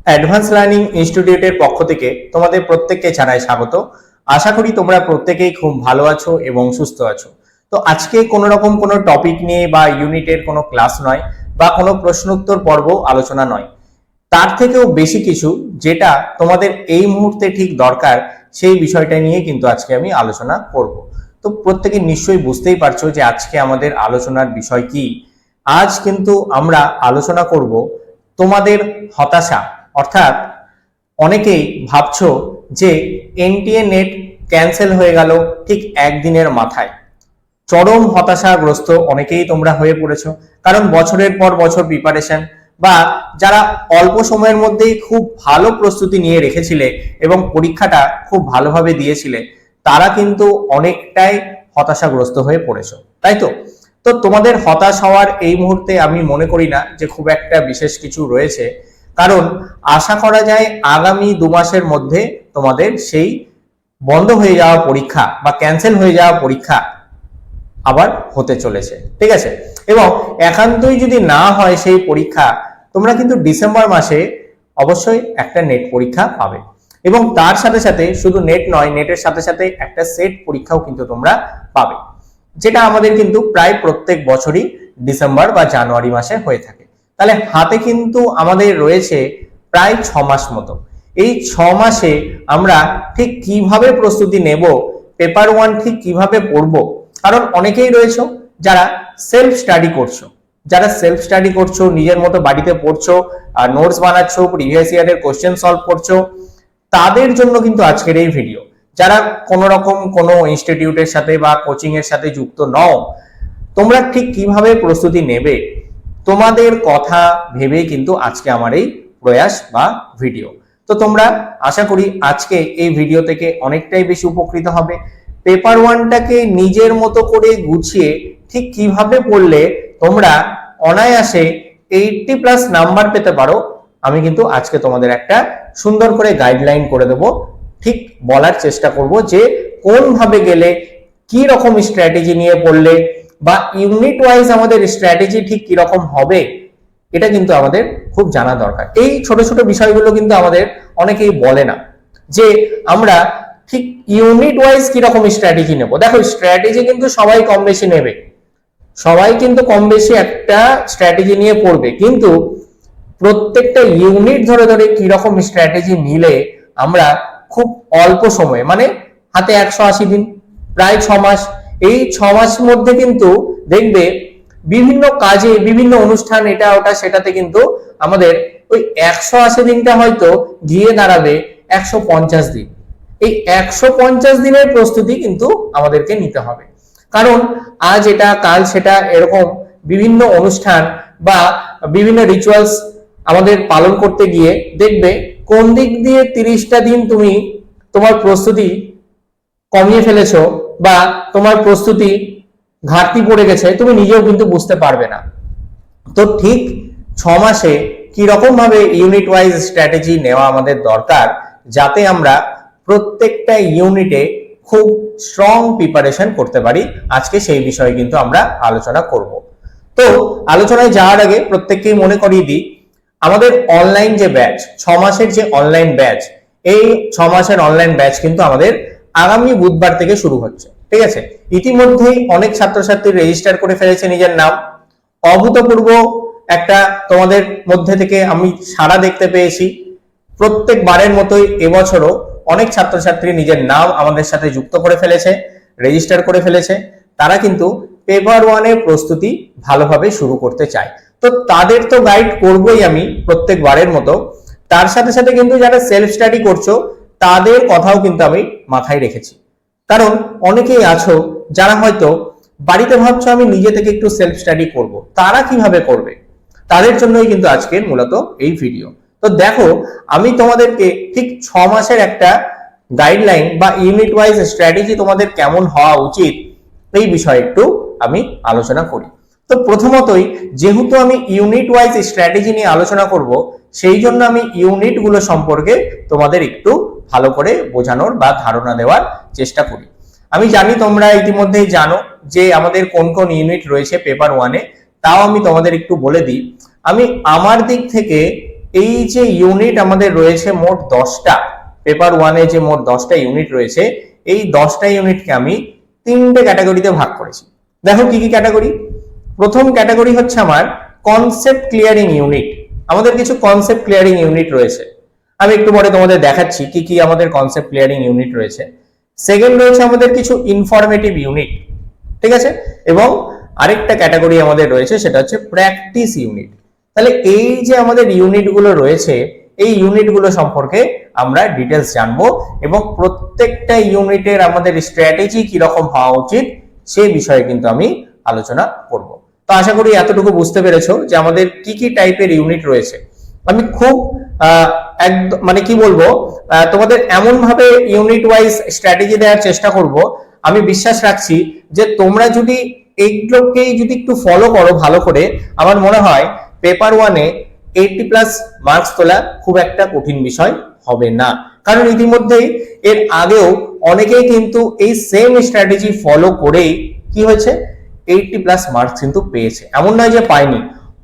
Advance learning ইনস্টিটিউটের পক্ষ থেকে তোমাদের প্রত্যেককে জানাই স্বাগত। আশা করি তোমরা প্রত্যেকেই খুব ভালো আছো এবং সুস্থ আছো। তো আজকে কোনো রকম কোনো টপিক নিয়ে বা ইউনিটের কোনো ক্লাস নয় বা কোনো প্রশ্নোত্তর পর্ব আলোচনা নয়, তার থেকেও বেশি কিছু যেটা তোমাদের এই মুহূর্তে ঠিক দরকার সেই বিষয়টা নিয়ে কিন্তু আজকে আমি আলোচনা করব। তো প্রত্যেকে নিশ্চয়ই বুঝতেই পারছো যে আজকে আমাদের আলোচনার বিষয় কি। আজ কিন্তু আমরা আলোচনা করব তোমাদের হতাশা, অর্থাৎ অনেকেই ভাবছো যে এনটিএ নেট ক্যান্সেল হয়ে গেল ঠিক একদিনের মাথায়। চরম হতাশাগ্রস্ত অনেকেই তোমরা হয়ে পড়েছো, কারণ বছরের পর বছর প্রিপারেশন বা যারা অল্প সময়ের মধ্যেই খুব ভালো প্রস্তুতি নিয়ে রেখেছিলে এবং পরীক্ষাটা খুব ভালোভাবে দিয়েছিলে, তারা কিন্তু অনেকটাই হতাশাগ্রস্ত হয়ে পড়েছো, তাই তো? তো তোমাদের হতাশ হওয়ার এই মুহূর্তে আমি মনে করি না যে খুব একটা বিশেষ কিছু রয়েছে, কারণ আশা করা যায় আগামী 2 মাসের মধ্যে তোমাদের সেই বন্ধ হয়ে যাওয়া পরীক্ষা বা ক্যান্সেল হয়ে যাওয়া পরীক্ষা আবার হতে চলেছে, ঠিক আছে? এবং একান্তই যদি না হয় সেই পরীক্ষা, তোমরা কিন্তু ডিসেম্বর মাসে অবশ্যই একটা নেট পরীক্ষা পাবে এবং তার সাথে সাথে শুধু নেট নয়, নেটের সাথে সাথে একটা সেট পরীক্ষাও কিন্তু তোমরা পাবে, যেটা আমাদের কিন্তু প্রায় প্রত্যেক বছরই ডিসেম্বর বা জানুয়ারি মাসে হয়ে থাকে। তাহলে হাতে কিন্তু আমাদের রয়েছে প্রায় 6 মাস মতো। এই 6 মাসে আমরা ঠিক কিভাবে প্রস্তুতি নেব, পেপার 1 ঠিক কিভাবে পড়বো, কারণ অনেকেই রয়েছে যারা সেলফ স্টাডি করছো, নিজের মতো বাড়িতে পড়ছো আর নোটস বানাচ্ছো, প্রিভিয়াস ইয়ারের কোশ্চেন সলভ করছো, তাদের জন্য কিন্তু আজকের এই ভিডিও। যারা কোনো রকম কোনো ইনস্টিটিউটের সাথে বা কোচিং এর সাথে যুক্ত নও, তোমরা ঠিক কিভাবে প্রস্তুতি নেবে তোমাদের কথা ভেবে কিন্তু আজকে আমার এই প্রয়াস বা ভিডিও। তো তোমরা আশা করি আজকে এই ভিডিও থেকে অনেকটাই বেশি উপকৃত হবে। পেপার 1টাকে নিজের মতো করে গুছিয়ে ঠিক কিভাবে পড়লে তোমরা অনায়াসে 80+ নাম্বার পেতে পারো, আমি কিন্তু আজকে তোমাদের একটা সুন্দর করে গাইডলাইন করে দেব। ঠিক বলার চেষ্টা করব যে কোন ভাবে গেলে কি রকম স্ট্র্যাটেজি নিয়ে পড়লে বা ইউনিট ওয়াইজ আমাদের স্ট্র্যাটেজি ঠিক কি রকম হবে, এটা কিন্তু আমাদের খুব জানা দরকার। এই ছোট ছোট বিষয়গুলো কিন্তু আমাদের অনেকেই বলে না যে আমরা ঠিক ইউনিট ওয়াইজ কি রকম স্ট্র্যাটেজি নেব। দেখো, স্ট্র্যাটেজি কিন্তু সবাই কম বেশি নেবে, সবাই কিন্তু কম বেশি একটা স্ট্র্যাটেজি নিয়ে পড়বে, কিন্তু প্রত্যেকটা ইউনিট ধরে ধরে কি রকম স্ট্র্যাটেজি নিলে আমরা খুব অল্প সময়ে, মানে হাতে 180 দিন, প্রায় 6 মাস, এই 6 মাসের মধ্যে কিন্তু দেখবে বিভিন্ন কাজে, বিভিন্ন অনুষ্ঠান, এটা ওটা সেটাতে কিন্তু আমাদের ওই 180 দিনটা হয়তো গিয়ে দাঁড়াবে 150 দিন। এই 150 দিনের প্রস্তুতি কিন্তু আমাদেরকে নিতে হবে, কারণ আজ এটা কাল সেটা এরকম বিভিন্ন অনুষ্ঠান বা বিভিন্ন রিচুয়ালস আমাদের পালন করতে গিয়ে দেখবে কোন দিক দিয়ে 30টা দিন তুমি তোমার প্রস্তুতি কমিয়ে ফেলেছো বা তোমার প্রস্তুতি ঘাটতি পড়ে গেছে, তুমি নিজেও কিন্তু বুঝতে পারবে না। তো ঠিক 6 মাসে কি রকম ভাবে ইউনিট ওয়াইজ স্ট্র্যাটেজি নেওয়া আমাদের দরকার, যাতে আমরা প্রত্যেকটা ইউনিটে খুব স্ট্রং প্রিপারেশন করতে পারি, আজকে সেই বিষয়ে কিন্তু আমরা আলোচনা করব। তো আলোচনায় যাওয়ার আগে প্রত্যেককেই মনে করিয়ে দিই, আমাদের অনলাইন যে ব্যাচ, 6 মাসের যে অনলাইন ব্যাচ, এই 6 মাসের অনলাইন ব্যাচ কিন্তু আমাদের আগামী বুধবার থেকে শুরু হচ্ছে, ঠিক আছে? ইতিমধ্যেই অনেক ছাত্রছাত্রী রেজিস্টার করে ফেলেছে নিজের নাম। অভূতপূর্ব একটা তোমাদের মধ্যে থেকে আমি সাড়া দেখতে পেয়েছি। প্রত্যেকবারের মতোই এবছরও অনেক ছাত্রছাত্রী নিজের নাম আমাদের সাথে যুক্ত করে ফেলেছে, রেজিস্টার করে ফেলেছে। তারা কিন্তু পেপার 1-এর প্রস্তুতি ভালোভাবে শুরু করতে চায়। তো তাদের তো গাইড করবই আমি প্রত্যেকবারের মতো, তার সাথে সাথে কিন্তু যারা সেলফ স্টাডি করছো তাদের কথাও কিন্তু আমি মাথায় রেখেছি, কারণ অনেকেই আছো যারা হয়তো বাড়িতে ভাবছো আমি নিজে থেকে একটু সেলফ স্টাডি করব, তারা কিভাবে করবে, তাদের জন্যই কিন্তু আজকের মূলত এই ভিডিও। তো দেখো, আমি তোমাদেরকে ঠিক 6 মাসের একটা গাইডলাইন বা ইউনিট ওয়াইজ স্ট্র্যাটেজি তোমাদের কেমন হওয়া উচিত এই বিষয়ে একটু আমি আলোচনা করি। তো প্রথমতই, যেহেতু আমি ইউনিট ওয়াইজ স্ট্র্যাটেজি নিয়ে আলোচনা করব, সেই জন্য আমি ইউনিট গুলো সম্পর্কে তোমাদের একটু ভালো করে বোঝানোর বা ধারণা দেওয়ার চেষ্টা করি। আমি জানি তোমরা ইতিমধ্যেই জানো যে আমাদের কোন কোন ইউনিট রয়েছে পেপার 1-এ, তাও আমি তোমাদের একটু বলে দিই। আমি আমার দিক থেকে এই যে ইউনিট আমাদের রয়েছে মোট 10টা, পেপার 1-এ যে মোট 10টা ইউনিট রয়েছে, এই 10টা ইউনিটকে আমি 3টে ক্যাটাগরিতে ভাগ করেছি। দেখো কি কি ক্যাটাগরি। প্রথম ক্যাটাগরি হচ্ছে আমার কনসেপ্ট ক্লিয়ারিং ইউনিট। আমাদের কিছু কনসেপ্ট ক্লিয়ারিং ইউনিট রয়েছে, আমি একটু পরে তোমাদের দেখাচ্ছি কি কি আমাদের কনসেপ্ট ক্লিয়ারিং ইউনিট রয়েছে। সেকেন্ড রয়েছে আমাদের কিছু ইনফরমেটিভ ইউনিট, ঠিক আছে, এবং আরেকটা ক্যাটাগরি আমাদের রয়েছে সেটা হচ্ছে প্র্যাকটিস ইউনিট। তাহলে এই যে আমাদের ইউনিটগুলো রয়েছে, এই ইউনিটগুলো সম্পর্কে আমরা ডিটেলস জানবো এবং প্রত্যেকটা ইউনিটের আমাদের স্ট্র্যাটেজি কি রকম হওয়া উচিত সেই বিষয়ে কিন্তু আমি আলোচনা করব। তো আশা করি এতটুকু বুঝতে পেরেছো যে আমাদের কি কি টাইপের ইউনিট রয়েছে। আমি খুব একদম মানে কি বলবো, তোমাদের এমন ভাবে ইউনিট ওয়াইজ স্ট্র্যাটেজি দেওয়ার চেষ্টা করব, আমি বিশ্বাস রাখছি যে তোমরা যদি এইগুলোকে যদি একটু ফলো করো ভালো করে, আমার মনে হয় পেপার 1-এ 80+ মার্কস তোলা খুব একটা কঠিন বিষয় হবে না। কারণ ইতিমধ্যেই এর আগেও অনেকেই কিন্তু এই সেম স্ট্র্যাটেজি ফলো করেই কি হয়েছে 80+ মার্কস কিন্তু পেয়েছে, এমন নয় যে পায়নি,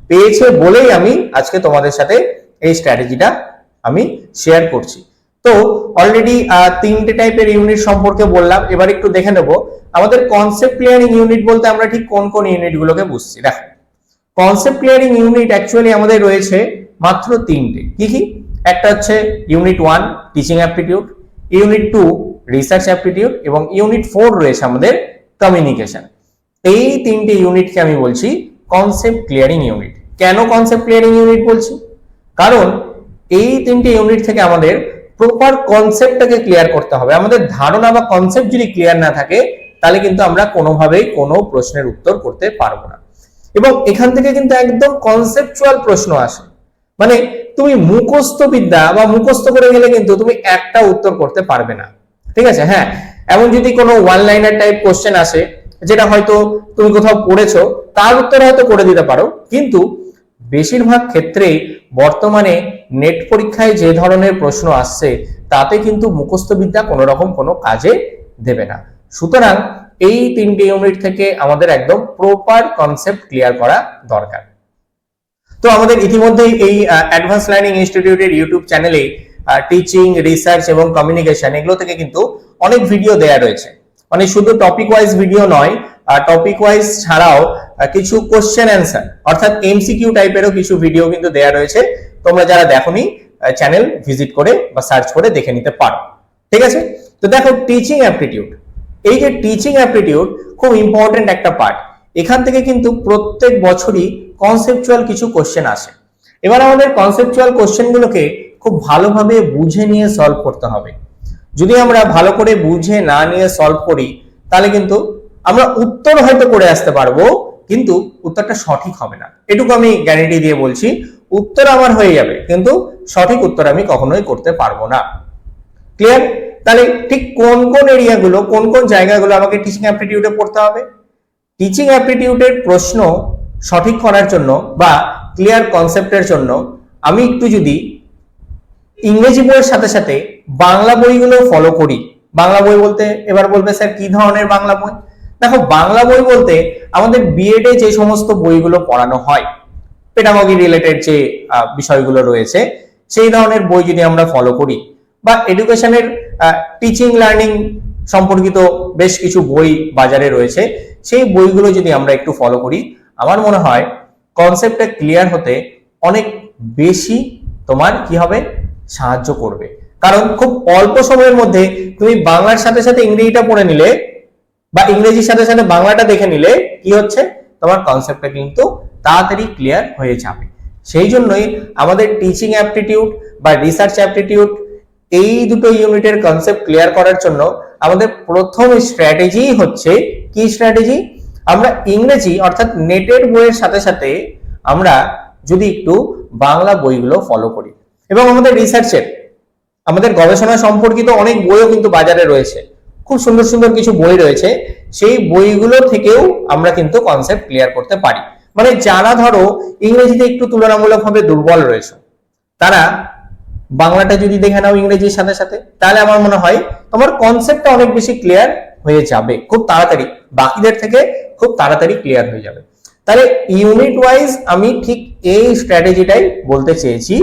পেয়েছে বলেই আমি আজকে তোমাদের সাথে এই স্ট্র্যাটেজিটা আমি শেয়ার করছি। তো অলরেডি 3টে টাইপের ইউনিট সম্পর্কে বললাম, এবার একটু দেখে নেব আমাদের কনসেপ্ট ক্লিয়ারিং ইউনিট বলতে আমরা ঠিক কোন কোন ইউনিটগুলোকে বুঝছি। দেখো, কনসেপ্ট ক্লিয়ারিং ইউনিট অ্যাকচুয়ালি আমাদের রয়েছে মাত্র 3টে। কি কি? একটা হচ্ছে unit 1 teaching aptitude, unit 2 research aptitude এবং ইউনিট 4 রয়েছে আমাদের কমিউনিকেশন। এই 3টে ইউনিটকে আমি বলছি কনসেপ্ট ক্লিয়ারিং ইউনিট। কেন কনসেপ্ট ক্লিয়ারিং ইউনিট বলছি? কারণ এই 3টে ইউনিট থেকে আমাদের প্রপার কনসেপ্টটাকে ক্লিয়ার করতে হবে। আমাদের ধারণা বা কনসেপ্ট যদি ক্লিয়ার না থাকে তাহলে কিন্তু আমরা কোনোভাবেই কোনো প্রশ্নের উত্তর করতে পারবো না। এবং এখান থেকে কিন্তু একদম কনসেপচুয়াল প্রশ্ন আসে, মানে তুমি মুখস্থ বিদ্যা বা মুখস্থ করে গেলে কিন্তু তুমি একটা উত্তর করতে পারবে না, ঠিক আছে। হ্যাঁ, এমন যদি কোনো ওয়ান লাইনার টাইপ কোশ্চেন আসে যেটা হয়তো তুমি কোথাও পড়েছো, তার উত্তর হয়তো করে দিতে পারো, কিন্তু বেশিরভাগ ক্ষেত্রেই বর্তমানে নেট পরীক্ষায় যে ধরনের প্রশ্ন আসছে তাতে কিন্তু মুখস্থ বিদ্যা কোনো রকম কোনো কাজে দেবে না। সুতরাং এই 3টে ইউনিট থেকে আমাদের একদম প্রপার কনসেপ্ট ক্লিয়ার করা দরকার। তো আমাদের ইতিমধ্যেই এই অ্যাডভান্স লার্নিং ইনস্টিটিউটের ইউটিউব চ্যানেলে টিচিং, রিসার্চ এবং কমিউনিকেশন এগুলো থেকে কিন্তু অনেক ভিডিও দেয়া রয়েছে। মানে শুধু টপিক ওয়াইজ ভিডিও নয়, টপিক ওয়াইজ ছাড়াও কিছু কোশ্চেন অ্যান্সার অর্থাৎ এমসিকিউ টাইপেরও কিছু ভিডিও কিন্তু দেয়া রয়েছে। তোমরা যারা দেখোনি চ্যানেল ভিজিট করে বা সার্চ করে দেখে নিতে পারো, ঠিক আছে। তো দেখো, টিচিং অ্যাপটিটিউড, এই যে টিচিং অ্যাপটিটিউড খুব ইম্পর্টেন্ট একটা পার্ট। এখান থেকে কিন্তু প্রত্যেক বছরই কনসেপচুয়াল কিছু কোশ্চেন আসে। এবার আমাদের কনসেপচুয়াল কোশ্চেনগুলোকে খুব ভালোভাবে বুঝে নিয়ে সলভ করতে হবে। যদি আমরা ভালো করে বুঝে না নিয়ে সলভ করি তাহলে কিন্তু আমরা উত্তর হয়তো করে আসতে পারবো, কিন্তু উত্তরটা সঠিক হবে না। এটুকু আমি গ্যারান্টি দিয়ে বলছি, উত্তর আমার হয়ে যাবে কিন্তু সঠিক উত্তর আমি কখনোই করতে পারবো না। ক্লিয়ার? তাহলে ঠিক কোন কোন এরিয়াগুলো, কোন কোন জায়গাগুলো আমাকে টিচিং অ্যাপটিটিউডে পড়তে হবে? টিচিং অ্যাপটিটিউডের প্রশ্ন সঠিক করার জন্য বা ক্লিয়ার কনসেপ্টের জন্য আমি একটু যদি ইংরেজি বইয়ের সাথে সাথে বাংলা বইগুলো ফলো করি। বাংলা বই বলতে এবার বলবে স্যার কি ধরনের বাংলা বই? দেখো, বাংলা বই বলতে আমাদের বিএড এ যে সমস্ত বইগুলো পড়ানো হয়, পেডাগজি রিলেটেড যে বিষয়গুলো রয়েছে সেই ধরনের বই যদি আমরা ফলো করি, বা এডুকেশনের টিচিং লার্নিং সম্পর্কিত বেশ কিছু বই বাজারে রয়েছে, সেই বইগুলো যদি আমরা একটু ফলো করি, আমার মনে হয় কনসেপ্টটা ক্লিয়ার হতে অনেক বেশি তোমার কি হবে, সাহায্য করবে। কারণ খুব অল্প সময়ের মধ্যে তুমি বাংলার সাথে সাথে ইংরেজিটা পড়ে নিলে বা ইংরেজির সাথে সাথে বাংলাটা দেখে নিলে কি হচ্ছে, তোমার কনসেপ্টটা কিন্তু তাড়াতাড়ি ক্লিয়ার হয়ে যাবে। সেই জন্যই আমাদের টিচিং অ্যাপটিটিউড বা রিসার্চ অ্যাপটিটিউড এই দুটো ইউনিটের কনসেপ্ট ক্লিয়ার করার জন্য আমাদের প্রথম স্ট্র্যাটেজি হচ্ছে কি স্ট্র্যাটেজি? আমরা ইংরেজি অর্থাৎ নেটের বইয়ের সাথে সাথে আমরা যদি একটু বাংলা বইগুলো ফলো করি, এবং আমাদের রিসার্চের, আমাদের গবেষণা সম্পর্কিত অনেক বইও কিন্তু বাজারে রয়েছে, খুব সুন্দর সুন্দর কিছু বই রয়েছে, সেই বইগুলো থেকেও আমরা কিন্তু কনসেপ্ট ক্লিয়ার করতে পারি। মানে যারা ধরো ইংরেজিতে একটু তুলনামূলকভাবে দুর্বল রয়েছে, তারা বাংলাটা যদি দেখে নাও ইংরেজির সাথে সাথে, তাহলে আমার মনে হয় তোমার কনসেপ্টটা অনেক বেশি ক্লিয়ার হয়ে যাবে খুব তাড়াতাড়ি, বাকিদের থেকে খুব তাড়াতাড়ি ক্লিয়ার হয়ে যাবে। তাহলে ইউনিট ওয়াইজ আমি ঠিক এই স্ট্র্যাটেজিটাই বলতে চেয়েছি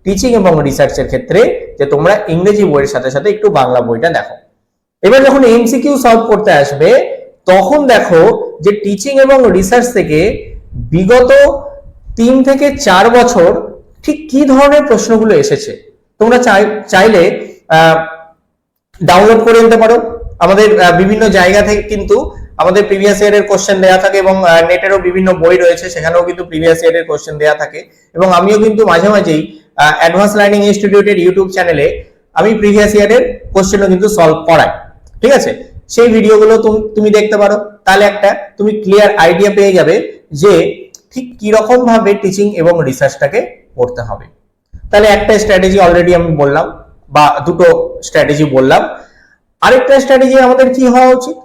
টিচিং এবং রিসার্চের ক্ষেত্রে যে তোমরা ইংরেজি বইয়ের সাথে সাথে একটু বাংলা বইটা দেখো। এবার যখন এমসিকিউ সলভ করতে আসবে তখন দেখো যে টিচিং এবং রিসার্চ থেকে বিগত 3 থেকে 4 বছর ঠিক কি ধরনের প্রশ্নগুলো এসেছে তোমরা চাইলে ডাউনলোড করে নিতে পারো। আমাদের বিভিন্ন জায়গা থেকে কিন্তু আমাদের প্রিভিয়াস ইয়ারের কোশ্চেন দেয়া থাকে এবং নেটেরও বিভিন্ন বই রয়েছে, সেখানেও কিন্তু প্রিভিয়াস ইয়ারের কোশ্চেন দেয়া থাকে। এবং আমিও কিন্তু মাঝে মাঝেই অ্যাডভান্স লার্নিং ইনস্টিটিউটের ইউটিউব চ্যানেলে আমি প্রিভিয়াস ইয়ারের কোশ্চেনও কিন্তু সলভ করাই, ঠিক আছে? সেই ভিডিওগুলো তুমি দেখতে পারো, তাহলে একটা তুমি ক্লিয়ার আইডিয়া পেয়ে যাবে যে ঠিক কি রকম ভাবে টিচিং এবং রিসার্চটাকে করতে হবে। তাহলে একটা স্ট্র্যাটেজি অলরেডি আমি বললাম, বা দুটো স্ট্র্যাটেজি বললাম। আরেকটা স্ট্র্যাটেজি আমাদের কি হওয়া উচিত,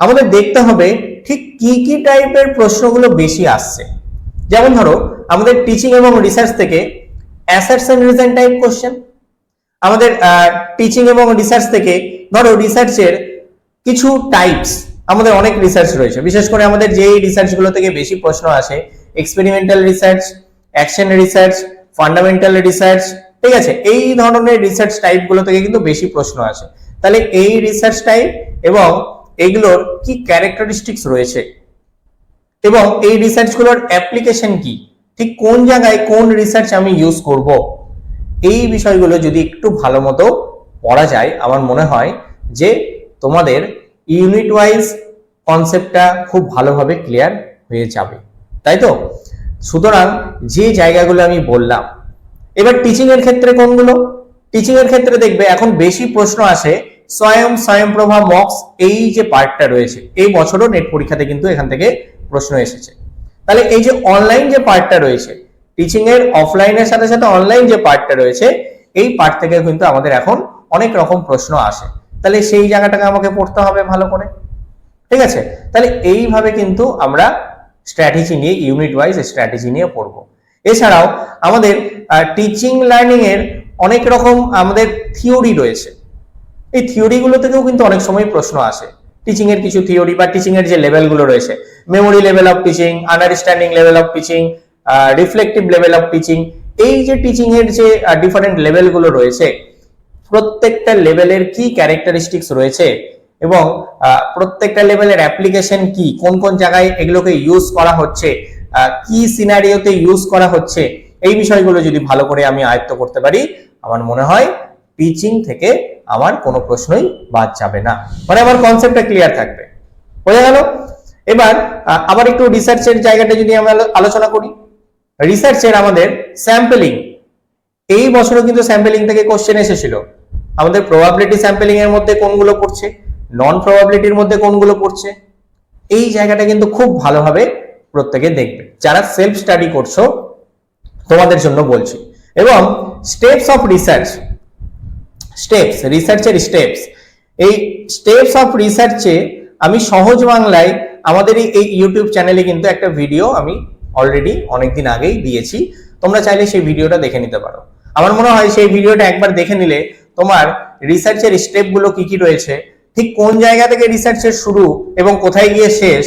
আমাদের দেখতে হবে ঠিক কি কি টাইপের প্রশ্নগুলো বেশি আসছে। যেমন ধরো আমাদের টিচিং এবং রিসার্চ থেকে assets and reason type question, আমাদের টিচিং এবং রিসার্চ থেকে ধরো রিসার্চের কিছু টাইপস, আমাদের অনেক রিসার্চ রয়েছে, বিশেষ করে আমাদের যেই রিসার্চগুলো থেকে বেশি প্রশ্ন আসে experimental research, action research, fundamental research, ঠিক আছে? এই ধরনের রিসার্চ টাইপগুলো থেকে কিন্তু বেশি প্রশ্ন আসে। তাহলে এই রিসার্চ টাইপ এবং এগুলোর কি ক্যারেক্টারিস্টিক্স রয়েছে এবং এই রিসার্চগুলোর অ্যাপ্লিকেশন কি, ঠিক কোন জায়গায় কোন রিসার্চ আমি ইউজ করব, এই বিষয়গুলো যদি একটু ভালো মতো পড়া যায় আমার মনে হয় যে তোমাদের ইউনিট ওয়াইজ কনসেপ্টটা খুব ভালোভাবে ক্লিয়ার হয়ে যাবে, তাই তো? সুতরাং যে জায়গাগুলো আমি বললাম, এবার টিচিং এর ক্ষেত্রে কোনগুলো? টিচিং এর ক্ষেত্রে দেখবে এখন বেশি প্রশ্ন আসে স্বয়ংপ্রভা মক্স, এই যে পার্টটা রয়েছে এই বছরও নেট পরীক্ষাতে কিন্তু এখান থেকে প্রশ্ন এসেছে। তাহলে এই যে অনলাইন যে পার্টটা রয়েছে, টিচিং এর অফলাইনের সাথে সাথে অনলাইন যে পার্টটা রয়েছে, এই পার্ট থেকে কিন্তু আমাদের এখন অনেক রকম প্রশ্ন আসে। তাহলে সেই জায়গাটাকে আমাকে পড়তে হবে ভালো করে, ঠিক আছে? তাহলে এইভাবে কিন্তু আমরা স্ট্র্যাটেজি নিয়ে, ইউনিট ওয়াইজ স্ট্র্যাটেজি নিয়ে পড়বো। এছাড়াও আমাদের টিচিং লার্নিং এর অনেক রকম আমাদের থিওরি রয়েছে, এই থিওরি গুলো থেকেও কিন্তু অনেক সময় প্রশ্ন আসে। টিচিং এর কিছু থিওরি বা টিচিং এর যে লেভেল গুলো রয়েছে, memory level of teaching, understanding level of teaching, reflective level of teaching, এই যে টিচিং এর যে ডিফারেন্ট লেভেল গুলো রয়েছে, প্রত্যেকটা লেভেলের কি ক্যারেক্টারিস্টিক্স রয়েছে এবং প্রত্যেকটা লেভেলের অ্যাপ্লিকেশন কি, কোন কোন জায়গায় এগুলোকে ইউজ করা হচ্ছে, কি সিনারিওতে ইউজ করা হচ্ছে, এই বিষয়গুলো যদি ভালো করে আমি আয়ত্ত করতে পারি আমার মনে হয় টিচিং থেকে আমার কোনো প্রশ্নই বাদ যাবে না, মানে আমার কনসেপ্টটা ক্লিয়ার থাকবে। বোঝা গেল? এবার আবার একটু রিসার্চের জায়গাটা যদি আমরা আলোচনা করি, রিসার্চের আমাদের স্যাম্পলিং, এই বছরও কিন্তু স্যাম্পলিং থেকে কোশ্চেন এসেছিল। আমাদের প্রবাবিলিটি স্যাম্পলিং এর মধ্যে কোনগুলো পড়ছে, নন প্রবাবিলিটির মধ্যে কোনগুলো পড়ছে, এই জায়গাটা কিন্তু খুব ভালোভাবে প্রত্যেকে দেখবে যারা সেলফ স্টাডি করছো, তোমাদের জন্য বলছি। এবং স্টেপস অফ রিসার্চ, স্টেপস, রিসার্চের স্টেপস, এই স্টেপস অফ রিসার্চে আমি সহজ বাংলায় আমাদের এই ইউটিউব চ্যানেলে কিন্তু একটা ভিডিও আমি অলরেডি অনেকদিন আগেই দিয়েছি, তোমরা চাইলে সেই ভিডিওটা দেখে নিতে পারো। আমার মনে হয় সেই ভিডিওটা একবার দেখে নিলে তোমার রিসার্চের স্টেপগুলো কি কি রয়েছে, ঠিক কোন জায়গা থেকে রিসার্চের শুরু এবং কোথায় গিয়ে শেষ,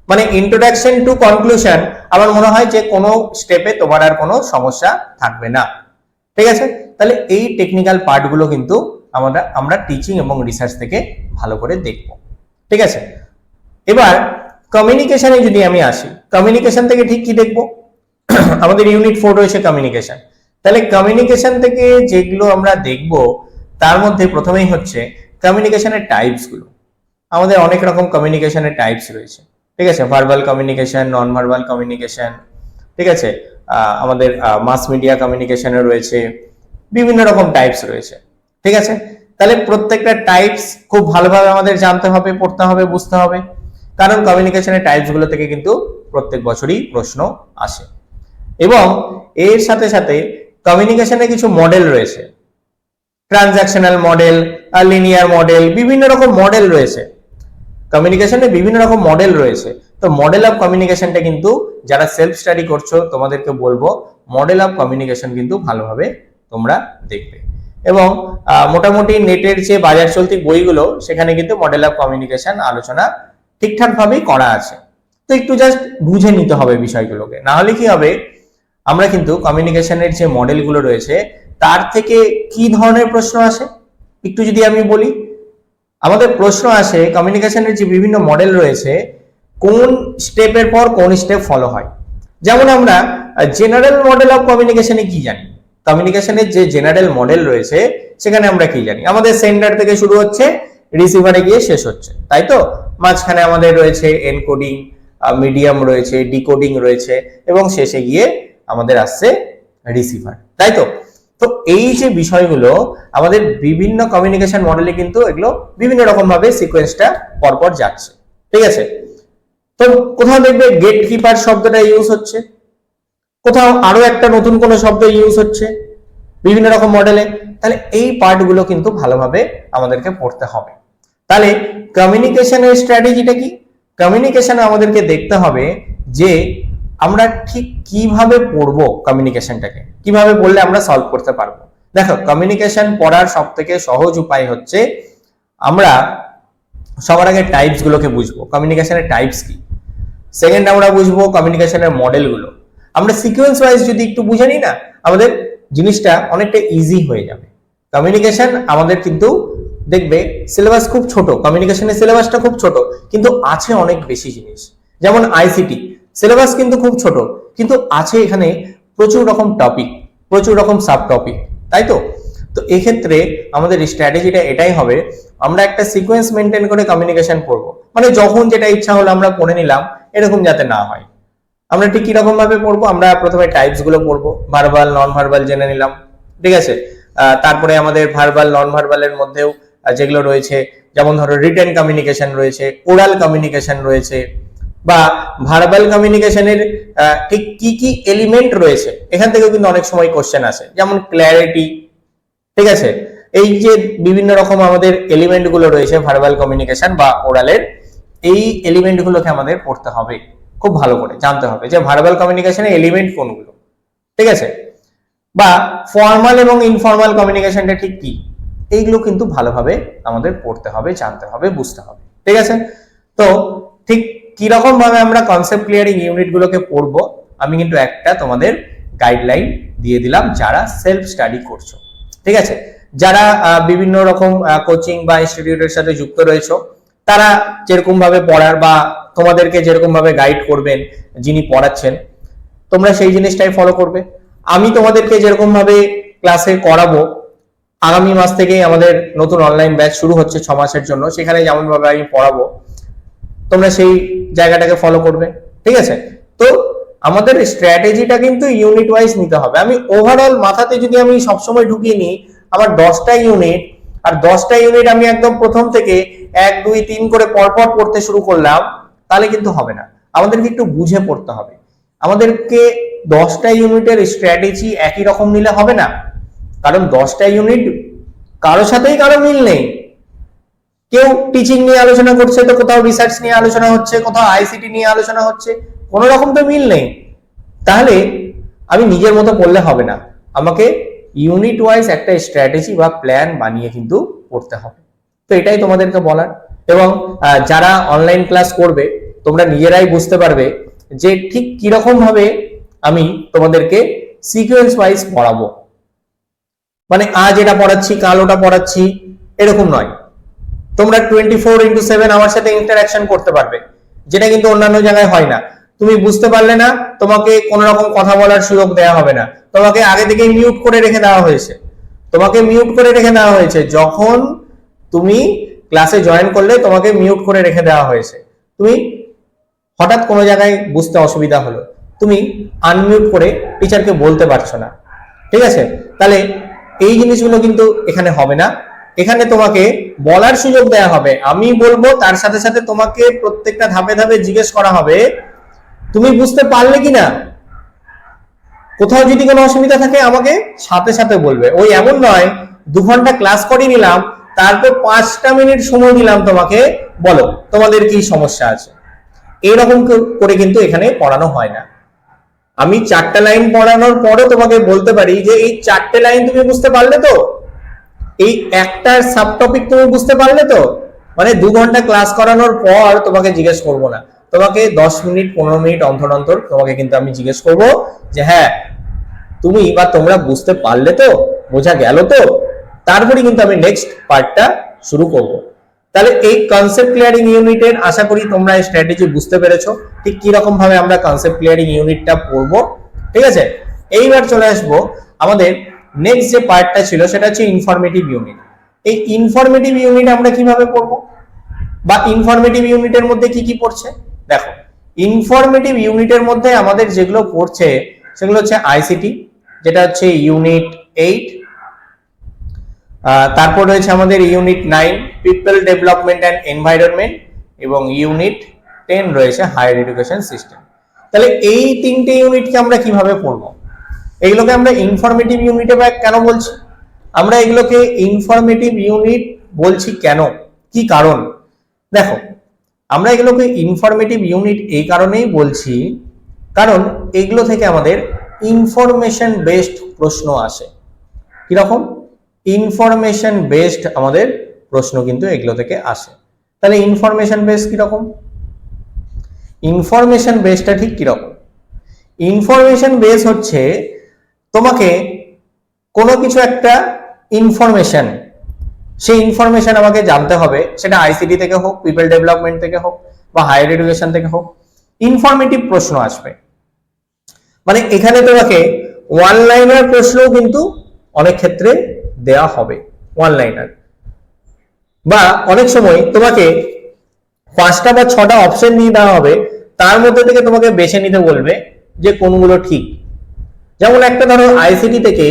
মানে ইন্ট্রোডাকশন টু কনক্লুশন, আমার মনে হয় যে কোনো স্টেপে তোমার আর কোনো সমস্যা থাকবে না, ঠিক আছে? তাহলে এই টেকনিক্যাল পার্টগুলো কিন্তু আমরা টিচিং এবং রিসার্চ থেকে ভালো করে দেখব, ঠিক আছে? এবার কমিউনিকেশনে যদি আমি আসি, কমিউনিকেশন থেকে ঠিক কি দেখব, আমাদের ইউনিট 4 রয়েছে কমিউনিকেশন। তাহলে কমিউনিকেশন থেকে যেগুলো আমরা দেখব তার মধ্যে প্রথমেই হচ্ছে কমিউনিকেশনের টাইপস গুলো। আমাদের অনেক রকম কমিউনিকেশনের টাইপস রয়েছে, ঠিক আছে? Verbal communication, non verbal communication, ঠিক আছে? আমাদের মাস মিডিয়া কমিউনিকেশনে রয়েছে, বিভিন্ন রকম টাইপস রয়েছে, ঠিক আছে? তাহলে প্রত্যেকটা টাইপস খুব ভালোভাবে আমাদের জানতে হবে, পড়তে হবে, বুঝতে হবে, কারণ কমিউনিকেশনের টাইপস গুলো থেকে কিন্তু প্রত্যেক বছরই প্রশ্ন আসে। এবং এর সাথে সাথে কমিউনিকেশনে কিছু মডেল রয়েছে, ট্রানজাকশনাল মডেল, লিনিয়ার মডেল, বিভিন্ন রকম মডেল রয়েছে কমিউনিকেশনে, বিভিন্ন রকম মডেল রয়েছে। তো মডেল অফ কমিউনিকেশনটা কিন্তু যারা সেলফ স্টাডি করছো তোমাদেরকে বলবো মডেল অফ কমিউনিকেশন কিন্তু ভালোভাবে তোমরা দেখবে। এবং মোটামুটি নেটের যে বাজার চলতি বইগুলো সেখানে কিন্তু মডেল অফ কমিউনিকেশন আলোচনা ঠিকঠাক ভাবেই করা আছে। তো একটু জাস্ট বুঝে নিতে হবে বিষয়গুলোকে, না হলে কি হবে আমরা কিন্তু কমিউনিকেশনের যে মডেলগুলো রয়েছে তার থেকে কি ধরনের প্রশ্ন আসে একটু যদি আমি বলি। আমাদের প্রশ্ন আসে কমিউনিকেশনের যে বিভিন্ন মডেল রয়েছে কোন স্টেপের পর কোন স্টেপ ফলো হয়। যেমন আমরা জেনারেল মডেল অফ কমিউনিকেশনে কি জানি, কমিউনিকেশনের যে জেনারেল মডেল রয়েছে সেখানে আমরা কি জানি, আমাদের সেন্ডার থেকে শুরু হচ্ছে রিসিভারে গিয়ে শেষ হচ্ছে, তাই তো। মাঝখানে আমাদের রয়েছে এনকোডিং, মিডিয়াম রয়েছে, ডিকোডিং রয়েছে এবং শেষে গিয়ে আমাদের আসছে রিসিভার, তাই তো। তো এই যে বিষয়গুলো আমাদের বিভিন্ন কমিউনিকেশন মডেলে কিন্তু এগুলো বিভিন্ন রকম ভাবে সিকোয়েন্সটা পরপর যাচ্ছে, ঠিক আছে। তো কোথাও দেখবে গেট কিপার শব্দটা ইউজ হচ্ছে, কোথাও আরো একটা নতুন কোনো শব্দ ইউজ হচ্ছে বিভিন্ন রকম মডেলে। তাহলে এই পার্টগুলো কিন্তু ভালোভাবে আমাদেরকে পড়তে হবে। তাহলে কমিউনিকেশনের স্ট্র্যাটেজিটা কি, কমিউনিকেশনে আমাদেরকে দেখতে হবে যে আমরা ঠিক কিভাবে পড়বো কমিউনিকেশনটাকে, কিভাবে পড়লে আমরা সলভ করতে পারবো। দেখো কমিউনিকেশন পড়ার সব থেকে সহজ উপায় হচ্ছে আমরা সবার আগে টাইপস গুলোকে বুঝবো, কমিউনিকেশনের টাইপস কি। সেকেন্ড আমরা বুঝবো কমিউনিকেশনের মডেলগুলো। আমরা সিকোয়েন্স ওয়াইজ যদি একটু বুঝে নিই না, আমাদের জিনিসটা অনেকটা ইজি হয়ে যাবে। কমিউনিকেশন আমাদের কিন্তু দেখবে সিলেবাস খুব ছোট, কমিউনিকেশনের সিলেবাসটা খুব ছোট কিন্তু আছে অনেক বেশি জিনিস। যেমন আইসিটি সিলেবাস কিন্তু খুব ছোট কিন্তু আছে এখানে প্রচুর রকম টপিক, প্রচুর রকম সাব টপিক, তাই তো। তো এক্ষেত্রে আমাদের স্ট্র্যাটেজিটা এটাই হবে, আমরা একটা সিকোয়েন্স মেনটেন করে কমিউনিকেশন পড়বো, মানে যখন যেটা ইচ্ছা হলো আমরা পড়ে নিলাম এরকম যাতে না হয়। আমরা ঠিক কিরকম ভাবে পড়বো, আমরা প্রথমে টাইপস গুলো পড়বো, ভার্বাল নন ভার্বাল জেনে নিলাম, ঠিক আছে। তারপরে আমাদের ভার্বাল নন ভার্বালের মধ্যেও যেগুলো রয়েছে, যেমন ধরো রিটেন কমিউনিকেশন রয়েছে, ওরাল কমিউনিকেশন রয়েছে, বা ভার্বাল কমিউনিকেশনের ঠিক কি কি এলিমেন্ট রয়েছে এখান থেকেও কিন্তু অনেক সময় কোশ্চেন আসে, যেমন ক্ল্যারিটি, ঠিক আছে। এই যে বিভিন্ন রকম আমাদের এলিমেন্ট গুলো রয়েছে ভার্বাল কমিউনিকেশন বা ওরালের, এই এলিমেন্ট গুলোকে আমাদের পড়তে হবে, খুব ভালো করে জানতে হবে যে ভার্বাল কমিউনিকেশনের এলিমেন্ট কোনগুলো, ঠিক আছে। বা ফর্মাল এবং ইনফর্মাল কমিউনিকেশনটা ঠিক কি, এইগুলো কিন্তু ভালোভাবে আমাদের পড়তে হবে, জানতে হবে, বুঝতে হবে, ঠিক আছে। তো ঠিক কিরকম ভাবে আমরা কনসেপ্ট ক্লিয়ারিং ইউনিট গুলোকে পড়বো আমি কিন্তু একটা তোমাদের গাইডলাইন দিয়ে দিলাম যারা সেলফ স্টাডি করছো, ঠিক আছে। যারা বিভিন্ন রকম কোচিং বা ইনস্টিটিউটের সাথে যুক্ত রয়েছে তারা যেরকম ভাবে পড়ার বা তোমাদেরকে যেরকম ভাবে গাইড করবেন যিনি পড়াচ্ছেন তোমরা সেই জিনিসটাই ফলো করবে। আমি তোমাদেরকে যেরকম ভাবে ক্লাসে করাবো, আগামী মাস থেকে আমাদের নতুন অনলাইন ব্যাচ শুরু হচ্ছে 6 মাসের জন্য, সেখানে যেমন ভাবে আমি পড়াবো তোমরা সেই জায়গাটাকে ফলো করবে, ঠিক আছে। তো আমাদের স্ট্র্যাটেজিটা কিন্তু ইউনিট ওয়াইজ নিতে হবে। আমি ওভারঅল মাথাতে যদি আমি সবসময় ঢুকিয়ে নিই আমার 10টা ইউনিট, আর 10টা ইউনিট আমি একদম প্রথম থেকে 1 2 3 করে পরপর পড়তে শুরু করলাম, তাহলে কিন্তু হবে না। আমাদেরকে একটু বুঝে পড়তে হবে। আমাদেরকে 10টা ইউনিটের স্ট্র্যাটেজি একই রকম নিলে হবে না, কারণ 10টা ইউনিট কারোর সাথেই কারো মিল নেই। কেউ টিচিং নিয়ে আলোচনা করছে তো কোথাও রিসার্চ নিয়ে আলোচনা হচ্ছে, কোথাও আইসিটি নিয়ে আলোচনা হচ্ছে, কোনো রকম তো মিল নেই। তাহলে আমি নিজের মতো পড়লে হবে না, আমাকে ইউনিট ওয়াইজ একটা স্ট্র্যাটেজি বা প্ল্যান বানিয়ে কিন্তু পড়তে হবে। তো এটাই তোমাদেরকে বলার। এবং যারা অনলাইন ক্লাস করবে তোমরা নিজেরাই বুঝতে পারবে যে ঠিক কিরকম ভাবে আমি তোমাদেরকে সিকোয়েন্স ওয়াইজ পড়াবো, মানে আজ এটা পড়াচ্ছি কাল ওটা পড়াচ্ছি এরকম নয়। তোমরা 24/7 আমার সাথে ইন্টারঅ্যাকশন করতে পারবে, যেটা কিন্তু অন্যান্য জায়গায় হয় না। তুমি বুঝতে পারলে না তোমাকে কোন রকম কথা বলার সুযোগ দেওয়া হবে না, তোমাকে আগে থেকেই মিউট করে রেখে দেওয়া হয়েছে। তোমাকে মিউট করে রেখে দেওয়া হয়েছে, যখন তুমি ক্লাসে জয়েন করলে তোমাকে মিউট করে রেখে দেওয়া হয়েছে। তুমি হঠাৎ কোনো জায়গায় বুঝতে অসুবিধা হলো, তুমি আনমিউট করে টিচারকে বলতে পারছো না, ঠিক আছে। তাহলে এই জিনিসগুলো কিন্তু এখানে হবে না, এখানে তোমাকে বলার সুযোগ দেওয়া হবে। আমি বলবো তার সাথে সাথে তোমাকে প্রত্যেকটা ধাপে ধাপে জিজ্ঞেস করা হবে তুমি বুঝতে পারলে কিনা। কোথাও যদি কোনো অসুবিধা থাকে আমাকে সাথে সাথে বলবে। ওই এমন নয় 2 ঘন্টা ক্লাস করে নিলাম তারপর 5টা মিনিট সময় দিলাম তোমাকে বলো তোমাদের কি সমস্যা আছে, এইরকম করে কিন্তু এখানে পড়ানো হয় না। আমি 4টা লাইন পড়ানোর পরে তোমাকে বলতে পারি যে এই 4টে লাইন তুমি বুঝতে পারলে তো, এই একটা সাব টপিক তুমি বুঝতে পারলে তো, মানে 2 ঘন্টা ক্লাস করানোর পর তোমাকে জিজ্ঞেস করবো না, তোমাকে 10 মিনিট 15 মিনিট অন্তর অন্তর তোমাকে কিন্তু আমি জিজ্ঞেস করবো যে হ্যাঁ তুমি বা তোমরা বুঝতে পারলে তো, বোঝা গেল তো? তারপরে কিন্তু আমি নেক্সট পার্টটা শুরু করব। তাহলে এই কনসেপ্ট ক্লিয়ারিং ইউনিটের আশা করি তোমরা স্ট্র্যাটেজি বুঝতে পেরেছো, ঠিক কি রকম ভাবে আমরা কনসেপ্ট ক্লিয়ারিং ইউনিটটা পড়বো। ঠিক আছে, এইবার চলে আসবো আমাদের নেক্সট যে পার্টটা ছিল, সেটা হচ্ছে ইনফরমেটিভ ইউনিট। এই ইনফরমেটিভ ইউনিট আমরা কিভাবে পড়বো, বা ইনফরমেটিভ ইউনিটের মধ্যে কি কি পড়ছে? দেখো, ইনফরমেটিভ ইউনিটের মধ্যে আমাদের যেগুলো পড়ছে সেগুলো হচ্ছে আইসিটি, যেটা হচ্ছে ইউনিট 8, তারপর রয়েছে আমাদের unit 9 people development and environment, এবং ইউনিট 10 রয়েছে হায়ার এডুকেশন সিস্টেম। তাহলে এই তিনটে ইউনিটকে আমরা কিভাবে পড়বো? এগুলোকে আমরা ইনফরমেটিভ ইউনিটে কেন বলছি? আমরা এগুলোকে ইনফরমেটিভ ইউনিট বলছি কেন, কি কারণ? দেখো, আমরা এগুলোকে ইনফরমেটিভ ইউনিট এই কারণেই বলছি কারণ এগুলো থেকে আমাদের ইনফরমেশন বেসড প্রশ্ন আসে। কিরকম? ইনফরমেশন বেসড আমাদের প্রশ্ন কিন্তু এগুলো থেকে আসে। তাহলে ইনফরমেশন বেসড কিরকম? ইনফরমেশন বেসটা ঠিক কিরকম? ইনফরমেশন বেস হচ্ছে তোমাকে কোনো কিছু একটা ইনফরমেশন, সেই ইনফরমেশন আমাকে জানতে হবে, সেটা আইসিটি থেকে হোক, পিপল ডেভেলপমেন্ট থেকে হোক, বা হায়ার এডুকেশন থেকে হোক, ইনফরমেটিভ প্রশ্ন আসবে। মানে এখানে তোমাকে ওয়ান লাইনার প্রশ্নও কিন্তু অনেক ক্ষেত্রে দেয়া হবে, ওয়ান লাইনার, বা অনেক সময় তোমাকে 5টা বা 6টা অপশন দিয়ে দেওয়া হবে, তার মধ্যে থেকে তোমাকে বেছে নিতে বলবে যে কোনগুলো ঠিক। যেমন একটা ধরো আইসিটি থেকে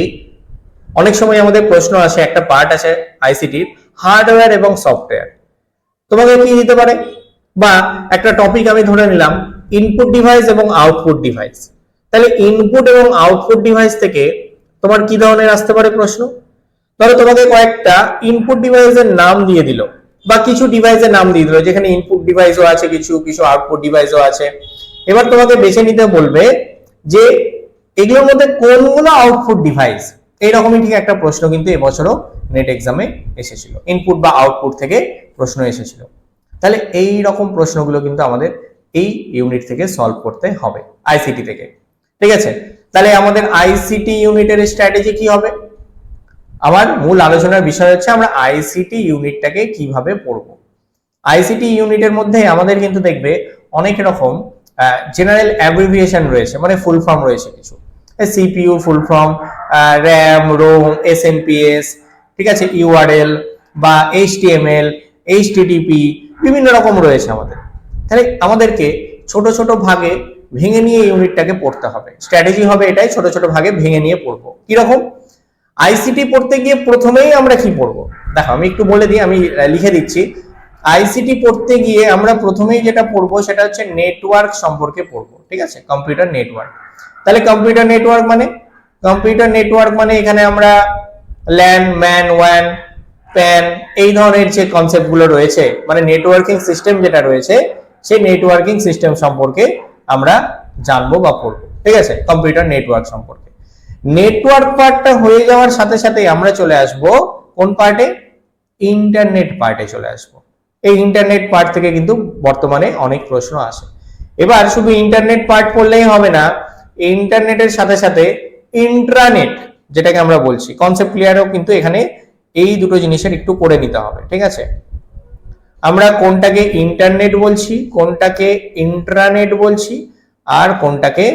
অনেক সময় আমাদের প্রশ্ন আসে, একটা পার্ট আছে আইসিটির হার্ডওয়্যার এবং সফটওয়্যার, তোমাকে কি দিতে পারে? বা একটা টপিক আমি ধরে নিলাম ইনপুট ডিভাইস এবং আউটপুট ডিভাইস। তাহলে ইনপুট এবং আউটপুট ডিভাইস থেকে তোমার কি ধরনের আসতে পারে প্রশ্ন? ধরো তোমাকে কয়েকটা ইনপুট ডিভাইসের নাম দিয়ে দিল, বা কিছু ডিভাইসের নাম দিয়ে দিল, যেখানে ইনপুট ডিভাইসও আছে, কিছু কিছু আউটপুট ডিভাইসও আছে। এবার তোমাকে বেছে নিতে বলবে যে এগুলোর মধ্যে কোনগুলো আউটপুট ডিভাইস। এইরকমই ঠিক একটা প্রশ্ন কিন্তু এবছরও নেট এক্সামে এসেছিল, ইনপুট বা আউটপুট থেকে প্রশ্ন এসেছিল। তাহলে এই রকম প্রশ্নগুলো কিন্তু আমাদের এই ইউনিট থেকে সলভ করতে হবে, আইসিটি থেকে। ঠিক আছে, তাহলে আমাদের আইসিটি ইউনিটের স্ট্র্যাটেজি কি হবে? আমার মূল আলোচনার বিষয় হচ্ছে আমরা আইসিটি ইউনিটটাকে কিভাবে পড়বো। আইসিটি ইউনিটের মধ্যে আমাদের কিন্তু দেখবে অনেক রকম জেনারেল অ্যাব্রিভিয়েশন রয়েছে, মানে ফুল ফর্ম রয়েছে কিছু, CPU full form, RAM, ROM, SMPS, ঠিক আছে, ইউআরএল বা এইচটিএমএল, এইচটিটিপি, বিভিন্ন রকম রয়েছে আমাদের। তাহলে আমাদেরকে ছোট ছোট ভাগে ভেঙে নিয়ে ইউনিটটাকে পড়তে হবে। স্ট্র্যাটেজি হবে এটাই, ছোট ছোট ভাগে ভেঙে নিয়ে পড়বো। কিরকম? আইসিটি পড়তে গিয়ে প্রথমেই আমরা কি পড়বো? দেখো, আমি একটু বলে দিই, আমি লিখে দিচ্ছি। আইসিটি পড়তে গিয়ে আমরা প্রথমেই যেটা পড়বো সেটা হচ্ছে নেটওয়ার্ক সম্পর্কে পড়বো। ঠিক আছে, কম্পিউটার নেটওয়ার্ক। তাহলে কম্পিউটার নেটওয়ার্ক মানে, কম্পিউটার নেটওয়ার্ক মানে এখানে আমরা ল্যান, ম্যান, ওয়ান, প্যান, এই ধরনের যে কনসেপ্ট গুলো রয়েছে, মানে নেটওয়ার্কিং সিস্টেম যেটা রয়েছে, সেই নেটওয়ার্কিং সিস্টেম সম্পর্কে আমরা জানবো বা পড়বো। ঠিক আছে, কম্পিউটার নেটওয়ার্ক সম্পর্কে। নেটওয়ার্ক পার্টটা হয়ে যাওয়ার সাথে সাথে আমরা চলে আসব কোন পার্টে? ইন্টারনেট পার্টে চলে আসব। এই ইন্টারনেট পার্ট থেকে কিন্তু বর্তমানে অনেক প্রশ্ন আসে। এবার শুধু ইন্টারনেট পার্ট পড়লেই হবে না, ইন্টারনেটের সাথে সাথে ইন্ট্রানেট, যেটাকে আমরা বলছি, কনসেপ্ট ক্লিয়ারও কিন্তু এখানে এই দুটো জিনিসের একটু করে নিতে হবে। ঠিক আছে, আমরা কোনটাকে ইন্টারনেট বলছি, কোনটাকে ইন্ট্রানেট বলছি, আর কোনটাকে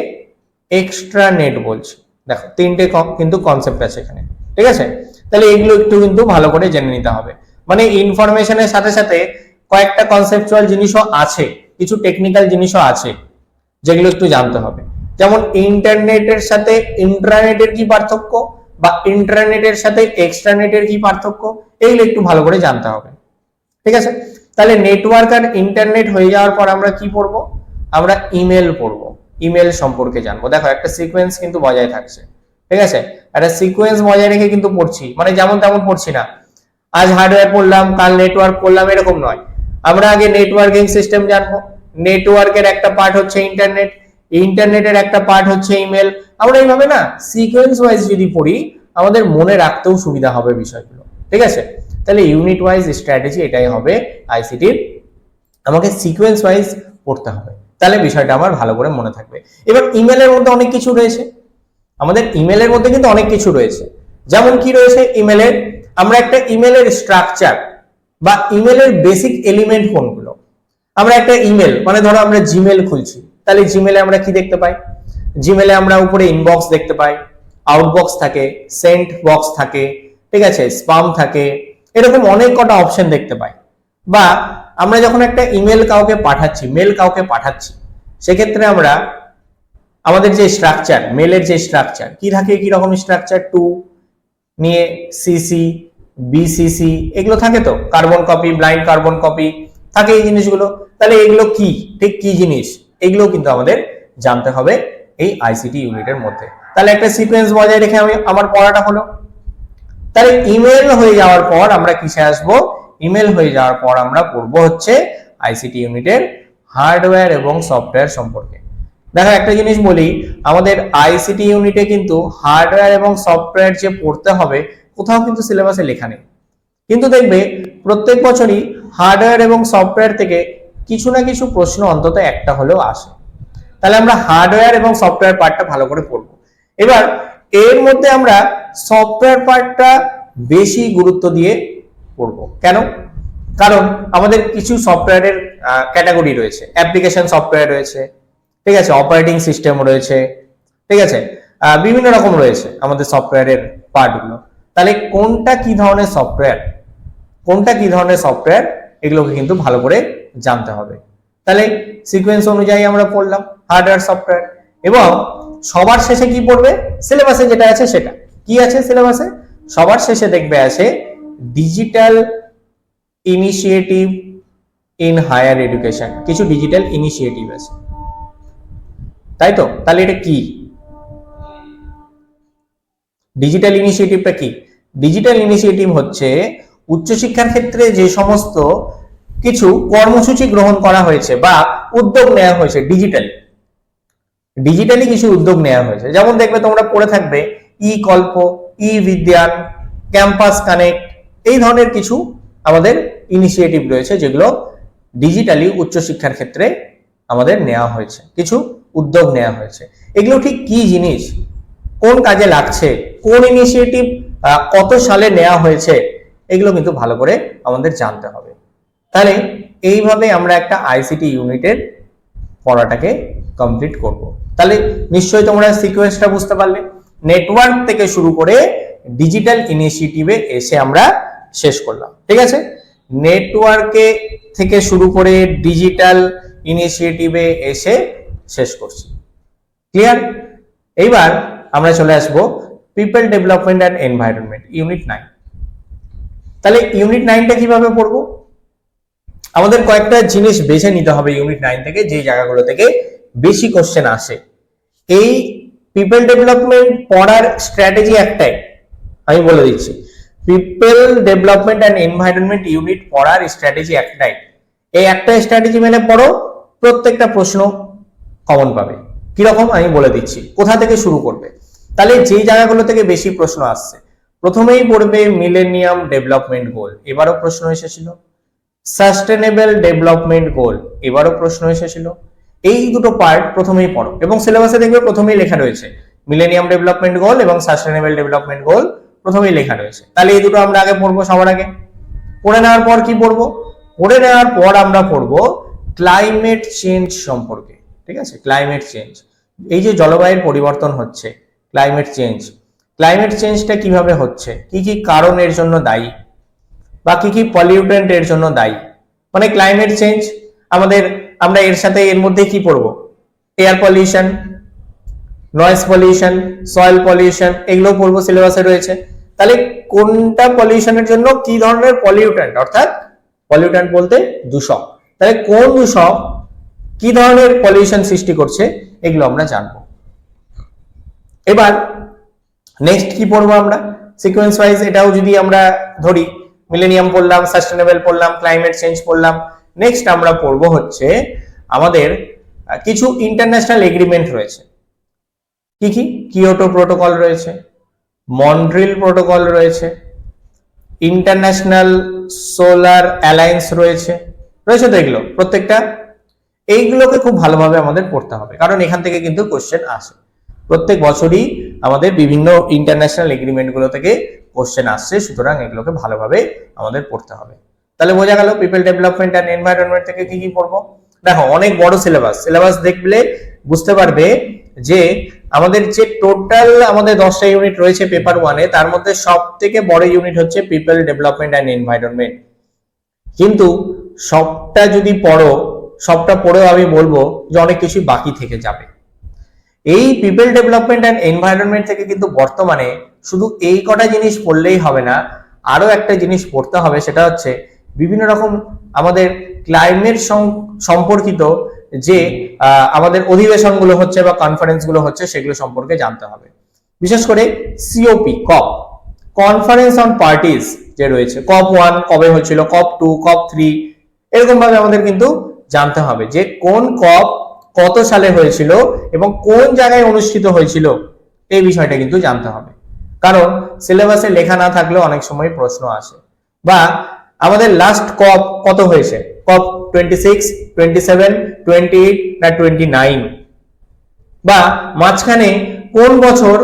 এক্সট্রানেট বলছি। দেখো, তিনটে কিন্তু কনসেপ্ট আছে এখানে। ঠিক আছে, তাহলে এগুলো একটু কিন্তু ভালো করে জেনে নিতে হবে। মানে ইনফরমেশনের সাথে সাথে কয়েকটা কনসেপচুয়াল জিনিসও আছে, কিছু টেকনিক্যাল জিনিসও আছে, যেগুলো একটু জানতে হবে। যেমন ইন্টারনেটের সাথে ইন্ট্রানেটের কি পার্থক্য, বা ইন্টারনেটের সাথে এক্সট্রানেটের কি পার্থক্য, এগুলো একটু ভালো করে জানতে হবে। ঠিক আছে, তাহলে নেটওয়ার্ক আর ইন্টারনেট হয়ে যাওয়ার পর আমরা কি পড়বো? আমরা ইমেল পড়বো, ইমেল সম্পর্কে জানবো। দেখো, একটা সিকোয়েন্স কিন্তু বজায় থাকছে। ঠিক আছে, একটা সিকোয়েন্স বজায় রেখে কিন্তু পড়ছি, মানে যেমন তেমন পড়ছি না, আজ হার্ডওয়্যার পড়লাম, কাল নেটওয়ার্ক পড়লাম, এরকম নয়। আমরা আগে নেটওয়ার্কিং সিস্টেম জানবো, নেটওয়ার্কের একটা পার্ট হচ্ছে ইন্টারনেট, ইন্টারনেটের একটা পার্ট হচ্ছে ইমেল। আমরা এইভাবে না সিকোয়েন্স ওয়াইজ যদি পড়ি, আমাদের মনে রাখতেও সুবিধা হবে বিষয়গুলো। ঠিক আছে, তাহলে ইউনিট ওয়াইজ স্ট্র্যাটেজি এটাই হবে আইসিটির, আমাকে সিকোয়েন্স ওয়াইজ পড়তে হবে, তাহলে বিষয়টা আমার ভালো করে মনে থাকবে। এবার ইমেলের মধ্যে অনেক কিছু রয়েছে, আমাদের ইমেলের মধ্যে কিন্তু অনেক কিছু রয়েছে। যেমন কি রয়েছে ইমেলের, আমরা একটা ইমেলের স্ট্রাকচার বা ইমেলের বেসিক এলিমেন্ট কোনগুলো। আমরা একটা ইমেল মানে ধরো আমরা জিমেল খুলছি, তাহলে জিমেলে আমরা কি দেখতে পাই? জিমেলে আমরা উপরে ইনবক্স দেখতে পাই, আউটবক্স থাকে, সেন্ট বক্স থাকে, ঠিক আছে, স্পাম থাকে, এরকম অনেক কটা অপশন দেখতে পাই। বা আমরা যখন একটা ইমেল কাউকে পাঠাচ্ছি, মেল কাউকে পাঠাচ্ছি, সেক্ষেত্রে আমরা আমাদের যে স্ট্রাকচার, মেলের যে স্ট্রাকচার কি থাকে, কি রকম স্ট্রাকচার, টু নিয়ে সিসি, বিসিসি, এগুলো থাকে তো, carbon copy, blind carbon copy থাকে এই জিনিসগুলো। তাহলে এগুলো কি, ঠিক কি জিনিস, এগুলো কিন্তু আমাদের জানতে হবে এই আইসিটি ইউনিটের মধ্যে। তাহলে একটা সিকোয়েন্স বজায় রেখে আমার পড়াটা হলো। তাহলে ইমেল হয়ে যাওয়ার পর আমরা কিসে আসবো? ইমেল হয়ে যাওয়ার পর আমরা পড়বো হচ্ছে আইসিটি ইউনিটের হার্ডওয়্যার এবং সফটওয়্যার সম্পর্কে। দেখো একটা জিনিস বলি, আমাদের আইসিটি ইউনিটে কিন্তু হার্ডওয়্যার এবং সফটওয়্যার যে পড়তে হবে কোথাও কিন্তু সিলেবাসে লেখা নেই, কিন্তু দেখবে প্রত্যেক বছরই হার্ডওয়্যার এবং সফটওয়্যার থেকে কিছু না কিছু প্রশ্ন অন্তত একটা হলেও আসে। তাহলে আমরা হার্ডওয়্যার এবং সফটওয়্যার পার্টটা ভালো করে পড়বো। এবার এর মধ্যে আমরা সফটওয়্যার পার্টটা বেশি গুরুত্ব দিয়ে পড়বো। কেন? কারণ আমাদের কিছু সফটওয়্যারের ক্যাটাগরি রয়েছে, অ্যাপ্লিকেশন সফটওয়্যার রয়েছে, ঠিক আছে, অপারেটিং সিস্টেম রয়েছে, ঠিক আছে, বিভিন্ন রকম রয়েছে আমাদের সফটওয়্যারের পার্টগুলো। তাহলে কোনটা কি ধরনের সফটওয়্যার, কোনটা কি ধরনের সফটওয়্যার, এগুলোকে কিন্তু ভালো করে জানতে হবে। তাহলে সিকোয়েন্স অনুযায়ী আমরা পড়লাম হার্ডওয়্যার সফটওয়্যার, এবং সবার শেষে কি পড়বে? সিলেবাসে যেটা আছে সেটা কি আছে সিলেবাসে, সবার শেষে দেখবে আছে digital initiative in higher education. কিছু ডিজিটাল ইনিশিয়েটিভ আছে, তাই তো? তাহলে এটা কি ডিজিটাল ইনিশিয়েটিভটা? কি ডিজিটাল ইনিশিয়েটিভ হচ্ছে উচ্চশিক্ষার ক্ষেত্রে যে সমস্ত কিছু কর্মসূচি গ্রহণ করা হয়েছে বা উদ্যোগ নেওয়া হয়েছে, ডিজিটালি কিছু উদ্যোগ নেওয়া হয়েছে। যেমন দেখবে তোমরা পড়ে থাকবে ই কল্প, ই বিদ্যান, ক্যাম্পাস কানেক্ট, এই ধরনের কিছু আমাদের ইনিশিয়েটিভ রয়েছে যেগুলো ডিজিটালি উচ্চশিক্ষার ক্ষেত্রে আমাদের নেওয়া হয়েছে, কিছু উদ্যোগ নেওয়া হয়েছে। এগুলো ঠিক কি জিনিস, কোন কাজে লাগছে, কোন ইনিশিয়েটিভ কত সালে নেওয়া হয়েছে, এগুলো কিন্তু ভালো করে আমাদের জানতে হবে। তাহলে এইভাবে আমরা একটা আইসিটি ইউনিটের পড়াটাকে কমপ্লিট করব। তাহলে নিশ্চয়ই তোমরা সিকোয়েন্সটা বুঝতে পারলে, নেটওয়ার্ক থেকে শুরু করে ডিজিটাল ইনিশিয়েটিভে এসে আমরা শেষ করলাম, ঠিক আছে? নেটওয়ার্কে থেকে শুরু করে ডিজিটাল ইনিশিয়েটিভে এসে শেষ করছি, ক্লিয়ার? এইবার আমরা চলে আসব people development and environment, unit 9। তাহলে ইউনিট 9টা কিভাবে পড়বো? আমাদের কয়েকটা জিনিস বেছে নিতে হবে ইউনিট 9 থেকে, যে জায়গাগুলো থেকে বেশি কোশ্চেন আসে। এই পিপল ডেভেলপমেন্ট পড়ার স্ট্র্যাটেজি একটাই, আমি বলে দিচ্ছি, people development and environment unit পড়ার স্ট্র্যাটেজি একটাই। এই একটা স্ট্র্যাটেজি মেনে পড়ো, প্রত্যেকটা প্রশ্ন কমন পাবে। কিরকম আমি বলে দিচ্ছি, কোথা থেকে শুরু করবে। তাহলে যেই জায়গাগুলো থেকে বেশি প্রশ্ন আসছে, প্রথমেই পড়বে মিলেনিয়াম ডেভেলপমেন্ট গোল, এবারও প্রশ্ন এসেছিল। সাস্টেনেবল ডেভেলপমেন্ট গোল, এবারও প্রশ্ন এসেছিল। এই দুটো পার্ট প্রথমেই পড়ো, এবং সিলেবাসে দেখবে প্রথমেই লেখা রয়েছে মিলেনিয়াম ডেভেলপমেন্ট গোল এবং সাস্টেনেবল ডেভেলপমেন্ট গোল, প্রথমেই লেখা রয়েছে। তাহলে এই দুটো আমরা আগে পড়বো সবার আগে। পড়ে নেওয়ার পর কি পড়বো? পড়ে নেওয়ার পর আমরা পড়বো ক্লাইমেট চেঞ্জ সম্পর্কে, ঠিক আছে? ক্লাইমেট চেঞ্জ, এই যে জলবায়ুর পরিবর্তন হচ্ছে, ক্লাইমেট চেঞ্জটা কিভাবে হচ্ছে, কি কি কারণ এর জন্য দায়ী, বা কি কি পলিউটেন্ট এর জন্য দায়ী। মানে ক্লাইমেট চেঞ্জ আমরা এর সাথে এর মধ্যে কি পড়বো? Air pollution, noise pollution, soil pollution, এগুলো পড়বো, সিলেবাসে রয়েছে। তাহলে কোনটা পলিউশনের জন্য কি ধরনের পলিউটেন্ট, অর্থাৎ পলিউটেন্ট বলতে দূষক, তাহলে কোন দূষক কি ধরনের পলিউশন সৃষ্টি করছে, এগুলো আমরা জানবো। এবার নেক্সট কি পড়বো আমরা সিকোয়েন্স ওয়াইজ, এটাও যদি আমরা ধরি, মিলেনিয়াম পড়লাম, সাস্টেনেবল পড়লাম, ক্লাইমেট চেঞ্জ পড়লাম, নেক্সট আমরা পড়বো হচ্ছে আমাদের কিছু ইন্টারন্যাশনাল এগ্রিমেন্ট রয়েছে। কি কি? কিয়োটো প্রোটোকল রয়েছে, মন্ট্রিল প্রোটোকল রয়েছে, ইন্টারন্যাশনাল সোলার অ্যালায়েন্স রয়েছে তো এগুলো প্রত্যেকটা, এইগুলোকে খুব ভালোভাবে আমাদের পড়তে হবে, কারণ এখান থেকে কিন্তু কোশ্চেন আসে। প্রত্যেক বছরই আমাদের বিভিন্ন ইন্টারন্যাশনাল এগ্রিমেন্ট গুলো থেকে কোশ্চেন আসছে, সুতরাং এগুলোকে ভালোভাবে আমাদের পড়তে হবে। তাহলে বোঝা গেল পিপল ডেভেলপমেন্ট অ্যান্ড এনভায়রনমেন্ট থেকে কি কি পড়বো। দেখো অনেক বড় সিলেবাস দেখলে বুঝতে পারবে যে আমাদের যে টোটাল আমাদের 10টা ইউনিট রয়েছে পেপার 1-এ, তার মধ্যে সব থেকে বড় ইউনিট হচ্ছে পিপল ডেভেলপমেন্ট অ্যান্ড এনভায়রনমেন্ট। কিন্তু সবটা যদি পড়ো, সবটা পড়েও আমি বলবো যে অনেক কিছু বাকি থেকে যাবে। এই পিপল ডেভেলপমেন্ট অ্যান্ড এনভায়রনমেন্ট থেকে কিন্তু বর্তমানে শুধু এই কটা জিনিস পড়লেই হবে না, আরো একটা জিনিস পড়তে হবে, সেটা হচ্ছে বিভিন্ন রকম আমাদের ক্লাইমেট সম্পর্কিত যে আমাদের অধিবেশনগুলো হচ্ছে বা কনফারেন্স গুলো হচ্ছে সেগুলো সম্পর্কে জানতে হবে। বিশেষ করে COP, COP, conference on parties যে রয়েছে, কপ 1 কবে হয়েছিল, কপ 2, কপ 3, এরকম ভাবে আমাদের কিন্তু জানতে হবে যে কোন কপ কত সালে হয়েছিল এবং কোন জায়গায় অনুষ্ঠিত হয়েছিল, এই বিষয়টা কিন্তু জানতে হবে। কারণ সিলেবাসে লেখা না থাকলেও অনেক সময় প্রশ্ন আসে। বা আমাদের লাস্ট কপ কত হয়েছে, কপ 26, 27, 28 না 29, বা মাঝখানে কোন বছর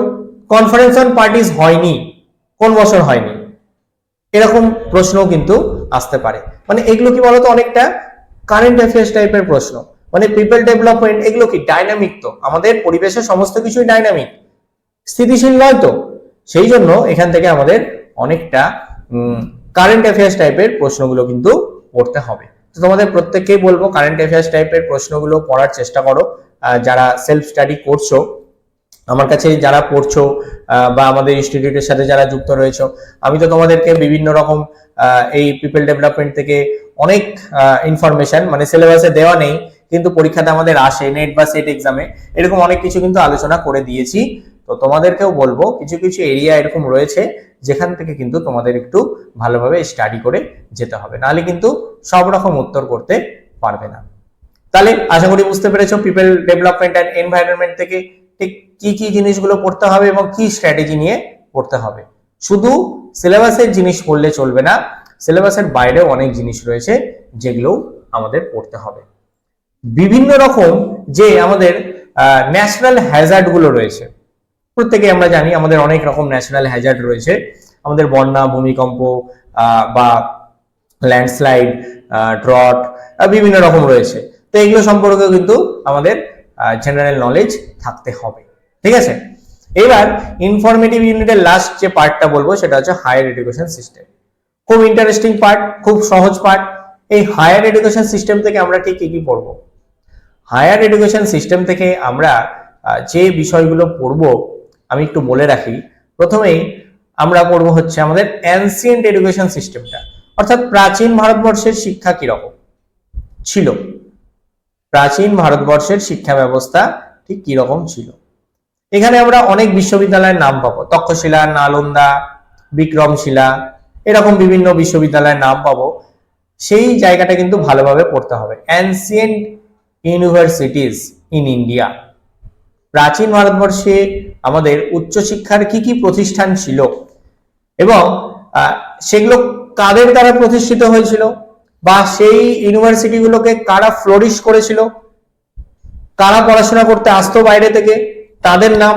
কনফারেন্স অন পার্টিস হয়নি, কোন বছর হয়নি, এরকম প্রশ্নও কিন্তু আসতে পারে। মানে এগুলো কি বলতো অনেকটা কারেন্ট অ্যাফেয়ার্স টাইপের প্রশ্ন। মানে পিপল ডেভেলপমেন্ট এগুলো কি ডাইনামিক, তো আমাদের পরিবেশের সমস্ত কিছুই ডাইনামিক, স্থিতিশীল নয়, তো সেই জন্য এখান থেকে আমাদের অনেকটা কারেন্ট অ্যাফেয়ার্স টাইপের প্রশ্নগুলো কিন্তু পড়তে হবে। তো তোমাদের প্রত্যেককেই বলবো কারেন্ট অ্যাফেয়ার্স টাইপের প্রশ্নগুলো পড়ার চেষ্টা করো। যারা সেলফ স্টাডি করছো, আমার কাছে যারা পড়ছো বা আমাদের ইনস্টিটিউটের সাথে যারা যুক্ত রয়েছে, আমি তো তোমাদেরকে বিভিন্ন রকম এই পিপল ডেভেলপমেন্ট থেকে অনেক ইনফরমেশন, মানে সিলেবাসে দেওয়া নেই কিন্তু পরীক্ষাতে আমাদের আসে, নেট বা সেট এক্সামে, এরকম অনেক কিছু কিন্তু আলোচনা করে দিয়েছি। তো তোমাদেরকেও বলবো কিছু কিছু এরিয়া এরকম রয়েছে যেখান থেকে কিন্তু তোমাদের একটু ভালোভাবে স্টাডি করে যেতে হবে, নাহলে কিন্তু সব রকম উত্তর করতে পারবে না। তাহলে আশা করি বুঝতে পেরেছো পিপল ডেভেলপমেন্ট অ্যান্ড এনভায়রনমেন্ট থেকে ঠিক কি কি জিনিসগুলো পড়তে হবে এবং কি স্ট্র্যাটেজি নিয়ে পড়তে হবে। শুধু সিলেবাসের জিনিস পড়লে চলবে না, সিলেবাসের বাইরেও অনেক জিনিস রয়েছে যেগুলো আমাদের পড়তে হবে। বিভিন্ন রকম যে আমাদের ন্যাশনাল হ্যাজার্ড গুলো রয়েছে, প্রত্যেকে আমরা জানি আমাদের অনেক রকম ন্যাশনাল হ্যাজার্ড রয়েছে, আমাদের বন্যা, ভূমিকম্প বা ল্যান্ডস্লাইড, ড্রট, বিভিন্ন রকম রয়েছে। তো এগুলো সম্পর্কে কিন্তু আমাদের জেনারেল নলেজ থাকতে হবে, ঠিক আছে। এবার ইনফরমেটিভ ইউনিটের লাস্ট যে পার্টটা বলবো সেটা হচ্ছে হায়ার এডুকেশন সিস্টেম। খুব ইন্টারেস্টিং পার্ট, খুব সহজ পার্ট। এই হায়ার এডুকেশন সিস্টেম থেকে আমরা ঠিক কি কি পড়বো। হায়ার এডুকেশন সিস্টেম থেকে আমরা যে বিষয়গুলো পড়বো আমি একটু বলে রাখি। প্রথমেই আমরা পড়বো হচ্ছে আমাদের অ্যানসিয়েন্ট এডুকেশন সিস্টেমটা, অর্থাৎ প্রাচীন ভারতবর্ষের শিক্ষা কিরকম ছিল, প্রাচীন ভারতবর্ষের শিক্ষা ব্যবস্থা ঠিক কিরকম ছিল। এখানে আমরা অনেক বিশ্ববিদ্যালয়ের নাম পাবো, তক্ষশিলা, নালন্দা, বিক্রমশিলা, এরকম বিভিন্ন বিশ্ববিদ্যালয়ের নাম পাবো। সেই জায়গাটা কিন্তু ভালোভাবে পড়তে হবে। অ্যানসিয়েন্ট ইউনিভার্সিটিজ ইন ইন্ডিয়া, প্রাচীন ভারতবর্ষে আমাদের উচ্চশিক্ষার কি কি প্রতিষ্ঠান ছিল এবং সেগুলো কাদের দ্বারা প্রতিষ্ঠিত হয়েছিল, বা সেই ইউনিভার্সিটিগুলোকে কারা ফ্লোরিশ করেছিল, কারা পড়াশোনা করতে আসতো বাইরে থেকে, তাদের নাম,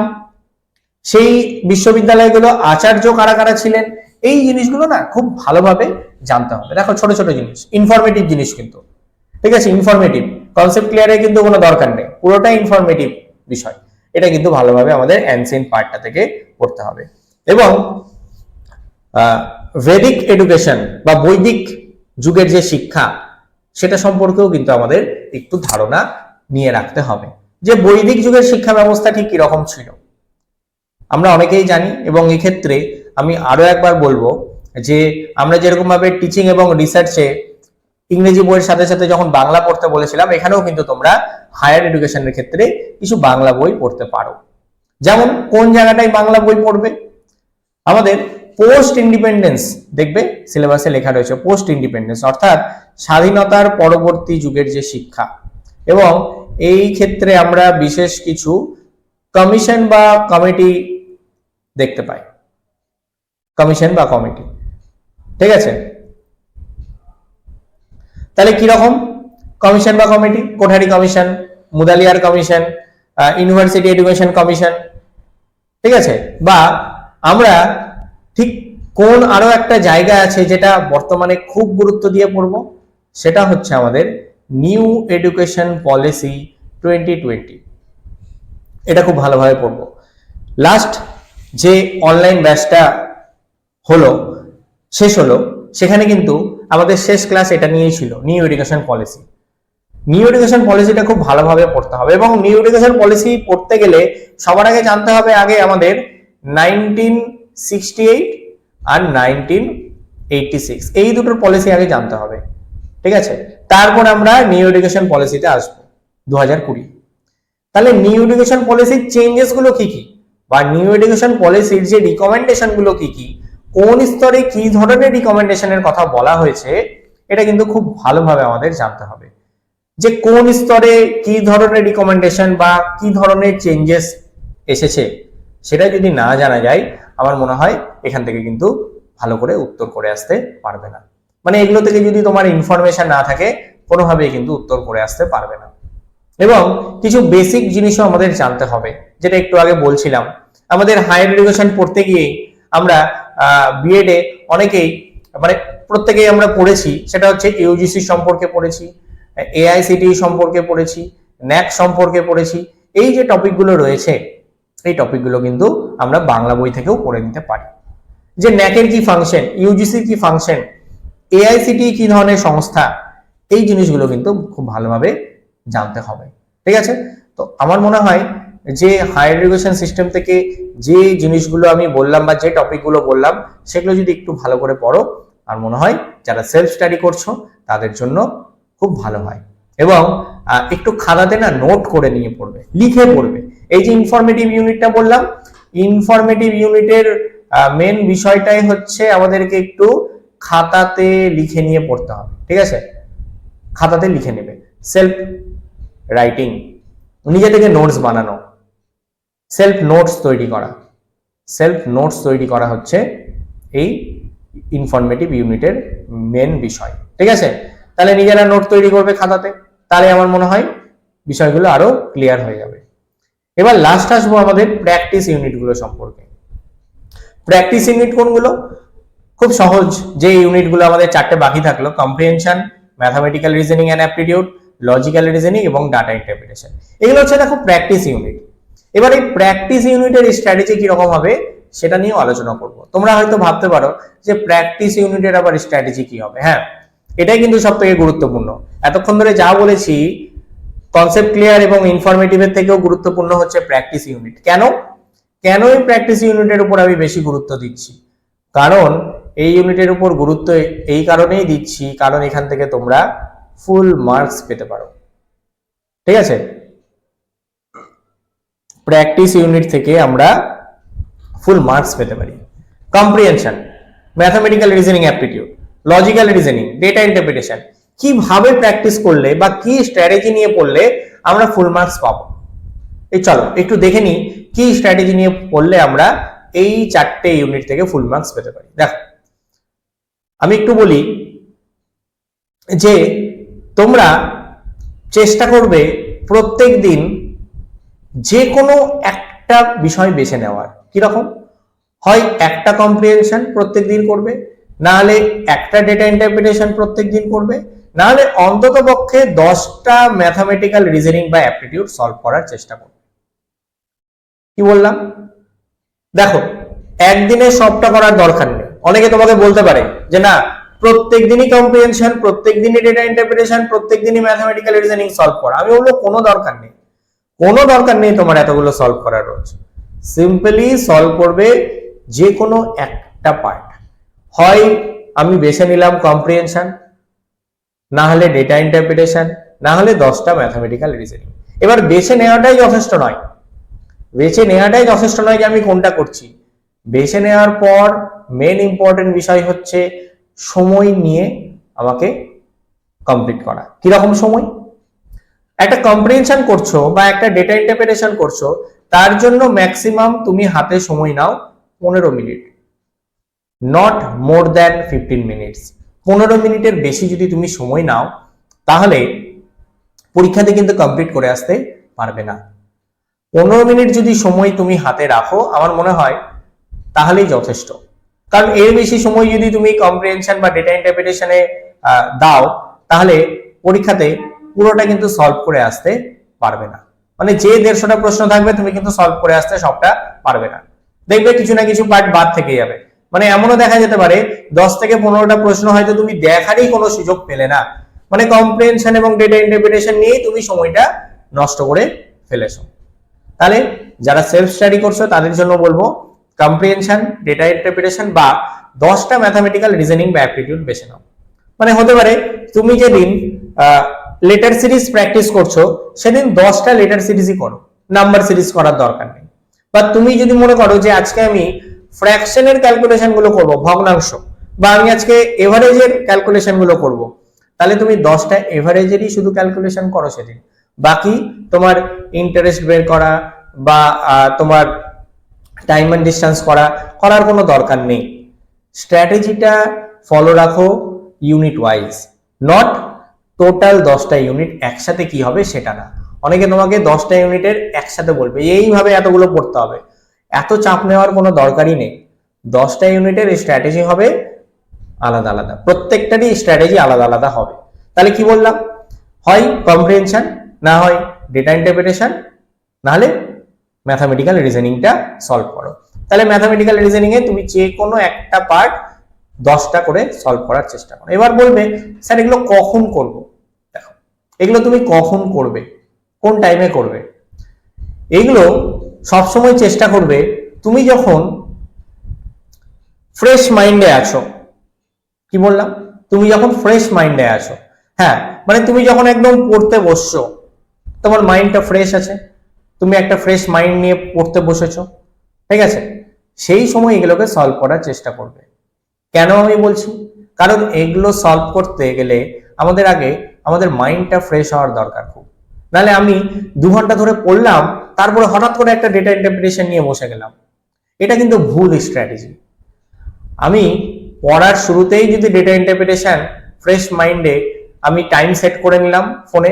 সেই বিশ্ববিদ্যালয়গুলো আচার্য কারা কারা ছিলেন, এই জিনিসগুলো না খুব ভালোভাবে জানতে হবে। দেখো ছোট ছোট জিনিস, ইনফরমেটিভ জিনিস কিন্তু, ঠিক আছে, ইনফরমেটিভ, কনসেপ্ট ক্লিয়ারের কিন্তু কোনো দরকার নেই, পুরোটা ইনফরমেটিভ বিষয়। এটা কিন্তু ভালোভাবে আমাদের অ্যানসিয়েন্ট পার্টটা থেকে পড়তে হবে। এবং ভেদিক এডুকেশন বা বৈদিক যুগের যে শিক্ষা, সেটা সম্পর্কেও কিন্তু আমাদের একটু ধারণা নিয়ে রাখতে হবে যে বৈদিক যুগের শিক্ষা ব্যবস্থা ঠিক কিরকম ছিল। আমরা অনেকেই জানি, এবং এক্ষেত্রে আমি আরো একবার বলবো যে আমরা যেরকম ভাবে টিচিং এবং রিসার্চে ইংরেজি বইয়ের সাথে সাথে যখন বাংলা পড়তে বলেছিলাম, এখানেও কিন্তু তোমরা হায়ার এডুকেশনের ক্ষেত্রে কিছু বাংলা বই পড়তে পারো। যেমন কোন জায়গাটায় বাংলা বই পড়বে, আমাদের পোস্ট ইন্ডিপেন্ডেন্স, দেখবে সিলেবাসে লেখা রয়েছে পোস্ট ইন্ডিপেন্ডেন্স, অর্থাৎ স্বাধীনতার পরবর্তী যুগের যে শিক্ষা। এবং এই ক্ষেত্রে আমরা বিশেষ কিছু কমিশন বা কমিটি দেখতে পাই, কমিশন বা কমিটি, ঠিক আছে। তাহলে কিরকম কমিশন বা committee, Kothari commission, Mudaliar commission, university education commission, ঠিক আছে, বা আমরা ঠিক কোন আরো একটা জায়গা আছে যেটা বর্তমানে খুব গুরুত্ব দিয়ে পড়বো, সেটা হচ্ছে আমাদের নিউ এডুকেশন পলিসি 2020। এটা খুব ভালোভাবে পড়বো। লাস্ট যে অনলাইন ব্যাচটা হলো, শেষ হলো, সেখানে কিন্তু আমাদের শেষ ক্লাস এটা নিয়েই ছিল, new education policy. New education পলিসিটা খুব ভালোভাবে পড়তে হবে, এবং নিউ এডুকেশন পলিসি পড়তে গেলে সবার আগে জানতে হবে আগে আমাদের 1968 আর 1986 এই দুটোর পলিসি আগে জানতে হবে। ঠিক আছে, তারপর আমরা নিউ এডুকেশন পলিসিতে আসবো 2020। তাহলে নিউ এডুকেশন পলিসির চেঞ্জেস গুলো কি কি, বা নিউ এডুকেশন পলিসির যে রিকমেন্ডেশন গুলো কি কি, কোন স্তরে কি ধরনের রিকমেন্ডেশনের কথা বলা হয়েছে, এটা কিন্তু খুব ভালোভাবে আমাদের জানতে হবে। যে কোন স্তরে কি ধরনের রিকমেন্ডেশন বা কি ধরনের চেঞ্জেস এসেছে, সেটা যদি না জানা যায়, আমার মনে হয় এখান থেকে কিন্তু ভালো করে উত্তর করে আসতে পারবে না। মানে এগুলো থেকে যদি তোমার ইনফরমেশন না থাকে, কোনোভাবেই কিন্তু উত্তর করে আসতে পারবে না। এবং কিছু বেসিক জিনিসও আমাদের জানতে হবে, যেটা একটু আগে বলছিলাম। আমাদের হায়ার এডুকেশন পড়তে গিয়ে আমরা বিএড এ অনেকেই, মানে প্রত্যেকেই আমরা পড়েছি, সেটা হচ্ছে ইউজিসি সম্পর্কে পড়েছি, এআইসিটিই সম্পর্কে পড়েছি, ন্যাক সম্পর্কে পড়েছি। এই যে টপিকগুলো রয়েছে, এই টপিকগুলো কিন্তু আমরা বাংলা বই থেকেও পড়ে নিতে পারি। যে ন্যাকের কি ফাংশন, ইউজিসির কি ফাংশন, এআইসিটি কি ধরনের সংস্থা, এই জিনিসগুলো কিন্তু খুব ভালোভাবে জানতে হবে। ঠিক আছে, তো আমার মনে হয় যে হায়ার এডুকেশন সিস্টেম থেকে যে জিনিসগুলো আমি বললাম বা যে টপিকগুলো বললাম, সেগুলো যদি একটু ভালো করে পড়ো, আর মনে হয় যারা সেলফ স্টাডি করছো তাদের জন্য খুব ভালো হয়। এবং একটু খাতাতে না নোট করে নিয়ে পড়বে, লিখে পড়বে। এই যে ইনফরমেটিভ ইউনিটটা বললাম, ইনফরমেটিভ ইউনিটের মেন বিষয়টাই হচ্ছে আমাদেরকে একটু খাতাতে লিখে নিয়ে পড়তে হবে। ঠিক আছে, খাতাতে লিখে নেবে, সেলফ রাইটিং, নিজে থেকে নোটস বানানো, সেলফ নোটস তৈরি করা। সেলফ নোটস তৈরি করা হচ্ছে এই ইনফরমেটিভ ইউনিটের মেন বিষয়। ঠিক আছে, তাহলে নিজেরা নোট তৈরি করবে খাতাতে, তাহলে আমার মনে হয় বিষয়গুলো আরো ক্লিয়ার হয়ে যাবে। এবার লাস্ট আসবো আমাদের প্র্যাকটিস ইউনিটগুলো সম্পর্কে। প্র্যাকটিস ইউনিট কোনগুলো? খুব সহজ যে ইউনিটগুলো আমাদের চারটে বাকি থাকলো, comprehension, mathematical reasoning and aptitude, logical reasoning এবং ডাটা ইন্টারপ্রিটেশন। এগুলো হচ্ছে দেখো প্র্যাকটিস ইউনিট। এবার এই প্র্যাকটিস ইউনিটের স্ট্র্যাটেজি কিরকম হবে সেটা নিয়েও আলোচনা করব। তোমরা হয়তো ভাবতে পারো যে প্র্যাকটিস ইউনিটের আবার স্ট্র্যাটেজি কি হবে। হ্যাঁ, এটাই কিন্তু সব থেকে গুরুত্বপূর্ণ। এতক্ষণ ধরে যা বলেছি, কনসেপ্ট ক্লিয়ার এবং ইনফরমেটিভের থেকেও গুরুত্বপূর্ণ হচ্ছে প্র্যাকটিস ইউনিট। কেন কেন এই প্র্যাকটিস ইউনিটের উপর আমি বেশি গুরুত্ব দিচ্ছি? কারণ এই ইউনিটের উপর গুরুত্ব এই কারণেই দিচ্ছি, কারণ এখান থেকে তোমরা ফুল মার্কস পেতে পারো। ঠিক আছে, প্র্যাকটিস ইউনিট থেকে আমরা ফুল মার্কস পেতে পারি। Comprehension, mathematical reasoning aptitude, logical reasoning, data interpretation, কিভাবে প্র্যাকটিস করলে বা কি স্ট্র্যাটেজি নিয়ে পড়লে আমরা ফুল মার্কস পাবো। এই চলো একটু দেখে নিই কি স্ট্র্যাটেজি নিয়ে পড়লে আমরা এই চারটে ইউনিট থেকে ফুল মার্কস পেতে পারি। দেখো, আমি একটু বলি যে তোমরা চেষ্টা করবে প্রত্যেক দিন যে কোনো একটা বিষয় বেছে নেওয়ার। কিরকম? হয় একটা কম্প্রিহেনশন প্রত্যেক দিন করবে, না হলে একটা ডেটা ইন্টারপ্রিটেশন প্রত্যেক দিন করবে, না হলে অন্তত পক্ষে 10টা ম্যাথামেটিক্যাল রিজনিং বা অ্যাপটিটিউড সলভ করার চেষ্টা করবে। কি বললাম? দেখো, একদিনে সবটা করার দরকার নেই। অনেকে তোমাকে বলতে পারে যে না, প্রত্যেক দিনই কম্প্রিহেনশন, প্রত্যেক দিনই ডেটা ইন্টারপ্রিটেশন, প্রত্যেক দিনই ম্যাথামেটিক্যাল রিজনিং সলভ করা। আমি বলবো কোনো দরকার নেই, কোনো দরকার নেই তোমার এতগুলো সলভ করার রোজ। সিম্পলি সলভ করবে যে কোনো একটা পার্ট। হয় আমি বেছে নিলাম কম্প্রিহেনশন, না হলে ডেটা ইন্টারপ্রিটেশন, না হলে 10টা ম্যাথামেটিক্যাল রিজনিং। এবার বেছে নেওয়াটাই যথেষ্ট নয়, বেছে নেওয়াটাই যথেষ্ট নয় যে আমি কোনটা করছি। বেছে নেওয়ার পর মেন ইম্পর্টেন্ট বিষয় হচ্ছে সময় নিয়ে আমাকে কমপ্লিট করা। কিরকম সময়? একটা কম্প্রিহেনশন করছো বা একটা ডেটা ইন্টারপ্রিটেশন করছো, তার জন্য ম্যাক্সিমাম তুমি হাতে সময় নাও 15 minute, not more than 15 minutes. 15 মিনিটের বেশি যদি তুমি সময় নাও, তাহলে পরীক্ষাতে কিন্তু কমপ্লিট করে আসতে পারবে না। 15 মিনিট যদি সময় তুমি হাতে রাখো আমার মনে হয় তাহলেই যথেষ্ট। কারণ এর বেশি সময় যদি তুমি কম্প্রিহেনশন বা ডেটা ইন্টারপ্রিটেশনে দাও তাহলে পরীক্ষাতে পুরোটা কিন্তু সলভ করে আসতে পারবে না। মানে যে 150টা প্রশ্ন থাকবে তুমি কিন্তু সলভ করে আসতে সবটা পারবে না, দেখবে কিছু না কিছু পার্ট বাদ থেকে যাবে। মানে এমনও দেখা যেতে পারে 10 থেকে 15টা প্রশ্ন হয়তো তুমি দেখারই কোনো সুযোগ পেলে না, মানে কম্প্রিহেনশন এবং ডেটা ইন্টারপ্রিটেশন নিয়েই তুমি সময়টা নষ্ট করে ফেলেছো। তাহলে যারা সেলফ স্টাডি করছো তাদের জন্য বলবো কম্প্রিহেনশন, ডেটা ইন্টারপ্রিটেশন বা 10টা ম্যাথামেটিক্যাল রিজনিং বা অ্যাপটিটিউড বেছে নাও। মানে হতে পারে তুমি যেদিন লেটার সিরিজ প্র্যাকটিস করছো সেদিন 10টা লেটার সিরিজই করো, নাম্বার সিরিজ করার দরকার নেই। বা তুমি যদি মনে করো যে আজকে আমি ফ্র্যাকশনের ক্যালকুলেশন গুলো করবো, ভগ্নাংশ, বা আমি আজকে এভারেজের ক্যালকুলেশন গুলো করবো, তাহলে তুমি 10টা এভারেজেরই শুধু ক্যালকুলেশন করো সেদিন। বাকি তোমার ইন্টারেস্ট বের করা বা তোমার টাইম এন্ড ডিসটেন্স করার কোনো দরকার নেই। স্ট্র্যাটেজিটা ফলো রাখো ইউনিট ওয়াইজ, নট টোটাল 10টা ইউনিট একসাথে কি হবে সেটা না। অনেকে তোমাকে 10টা ইউনিটের একসাথে বলবে এইভাবে এতগুলো পড়তে হবে, এত চাপ নেওয়ার কোনো দরকারই নেই। 10টা ইউনিটের স্ট্র্যাটেজি হবে আলাদা আলাদা, প্রত্যেকটারই স্ট্র্যাটেজি আলাদা আলাদা হবে। তাহলে কি বললাম, হয় কম্প্রিহেনশন, না হয় ডেটা ইন্টারপ্রিটেশন, নাহলে ম্যাথামেটিক্যাল রিজনিংটা সলভ করো। তাহলে ম্যাথামেটিক্যাল রিজনিং এ তুমি যে কোনো একটা পার্ট 10টা করে সলভ করার চেষ্টা করো। এবার বলবে স্যার এগুলো কখন করব? দেখো এগুলো তুমি কখন করবে, কোন টাইমে করবে, এগুলো সবসময় চেষ্টা করবে তুমি যখন ফ্রেশ মাইন্ডে আছো। কি বললাম, তুমি যখন ফ্রেশ মাইন্ডে আছো, হ্যাঁ মানে তুমি যখন একদম পড়তে বসছো, তোমার মাইন্ডটা ফ্রেশ আছে, তুমি একটা ফ্রেশ মাইন্ড নিয়ে পড়তে বসেছো, ঠিক আছে, সেই সময় এগুলোকে সলভ করার চেষ্টা করবে। কেন আমি বলছি, কারণ এগুলো সলভ করতে গেলে আমাদের আগে আমাদের মাইন্ডটা ফ্রেশ হওয়ার দরকার খুব। নাহলে আমি 2 ঘন্টা ধরে পড়লাম, তারপরে হঠাৎ করে একটা ডেটা ইন্টারপ্রিটেশন নিয়ে বসে গেলাম, এটা কিন্তু ভুল স্ট্র্যাটেজি। আমি পড়ার শুরুতেই যদি ডেটা ইন্টারপ্রিটেশন ফ্রেশ মাইন্ডে আমি টাইম সেট করে নিলাম, ফোনে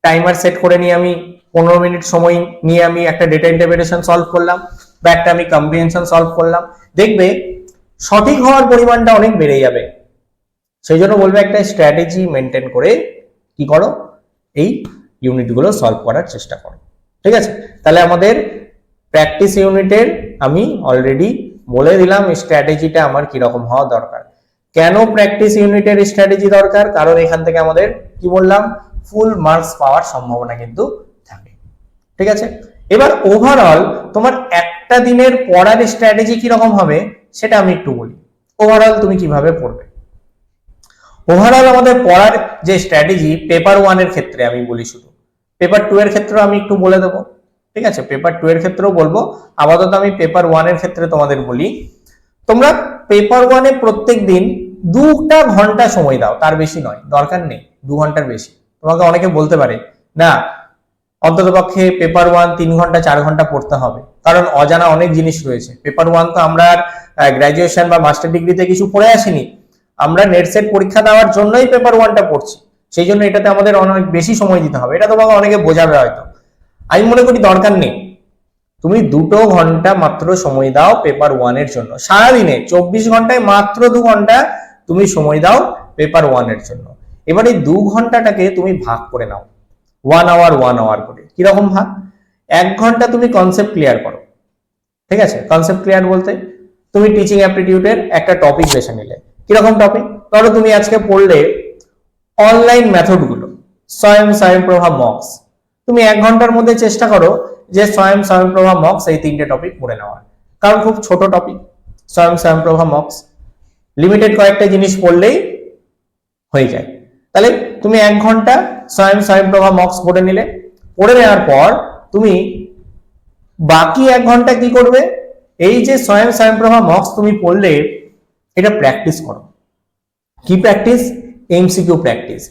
টাইমার সেট করে নিয়ে আমি 15 মিনিট সময় নিয়ে আমি একটা ডেটা ইন্টারপ্রিটেশন সলভ করলাম বা একটা আমি কম্প্রিহেনশন সলভ করলাম, দেখবে সঠিক হওয়ার পরিমাণটা অনেক বেড়ে যাবে। সেই জন্য বলবো একটা স্ট্র্যাটেজি মেনটেন করে কি করো, এই ইউনিটগুলো সলভ করার চেষ্টা করো। ঠিক আছে, তাহলে আমাদের প্র্যাকটিস ইউনিটের আমি অলরেডি বলে দিলাম স্ট্র্যাটেজিটা আমার কিরকম হওয়া দরকার। কেন প্র্যাকটিস ইউনিটের স্ট্র্যাটেজি দরকার, কারণ এখান থেকে আমাদের কি বললাম ফুল মার্কস পাওয়ার সম্ভাবনা কিন্তু থাকে। ঠিক আছে, এবার ওভারঅল তোমার একটা দিনের পড়ার স্ট্র্যাটেজি কিরকম হবে সেটা আমি একটু বলি। ওভারঅল তুমি কিভাবে পড়বে, ওভারঅল আমাদের পড়ার যে স্ট্র্যাটেজি পেপার 1 এর ক্ষেত্রে আমি বলি, শুধু পেপার 2 এর ক্ষেত্রে আমি একটু বলে দেবো। ঠিক আছে, পেপার 2 এর ক্ষেত্রেও বলবো, আপাতত আমি পেপার 1 এর ক্ষেত্রে তোমাদের বলি। তোমরা পেপার 1 এ প্রত্যেক দিন 2টা ঘন্টা সময় দাও, তার বেশি নয়, দরকার নেই 2 ঘন্টার বেশি। তোমাকে অনেকে বলতে পারে না অন্ততপক্ষে পেপার 1 3 ঘন্টা 4 ঘন্টা পড়তে হবে, কারণ অজানা অনেক জিনিস রয়েছে। পেপার 1 তো আমরা গ্রাজুয়েশন বা মাস্টার ডিগ্রিতে কিছু পড়ে আসিনি, আমরা নেট সেট পরীক্ষা দেওয়ার জন্যই পেপার 1টা পড়ছি, সেই জন্য এটাতে আমাদের অনেক বেশি সময় দিতে হবে। এটা তোমাকে অনেকে বোঝাবে হয়তো, আমি মনে করি দরকার নেই। তুমি 2 ঘন্টা মাত্র সময় দাও পেপার 1 এর জন্য, সারাদিনে 24 ঘন্টায় মাত্র 2 ঘন্টা তুমি সময় দাও পেপার 1 এর জন্য। এবার এই 2 ঘন্টাটাকে তুমি ভাগ করে নাও 1 আওয়ার 1 আওয়ার করে। কিরকম ভাগ, 1 ঘন্টা তুমি কনসেপ্ট ক্লিয়ার করো। ঠিক আছে, কনসেপ্ট ক্লিয়ার বলতে তুমি টিচিং অ্যাপটিটিউডের একটা টপিক বেছে নিলে। কিরকম টপিক, ধরো তুমি আজকে পড়লে অনলাইন মেথড গুলো, স্বয়ংপ্রভা মক্স, তুমি 1 ঘন্টার মধ্যে চেষ্টা করো যে স্বয়ংপ্রভা মক্স এই 3টে টপিক পড়ে নেওয়ার, কারণ খুব ছোট টপিক স্বয়ংপ্রভা মক্স, লিমিটেড কয়েকটা জিনিস পড়লেই হয়ে যায়। তাহলে তুমি 1 ঘন্টা স্বয়ংপ্রভা মক্স পড়ে নিলে, পড়ে নেওয়ার পর তুমি বাকি 1 ঘন্টা কি করবে, এই যে স্বয়ংপ্রভা মক্স তুমি পড়লে এটা প্র্যাকটিস করো। কি প্র্যাকটিস, এমসিকিউ প্র্যাকটিস।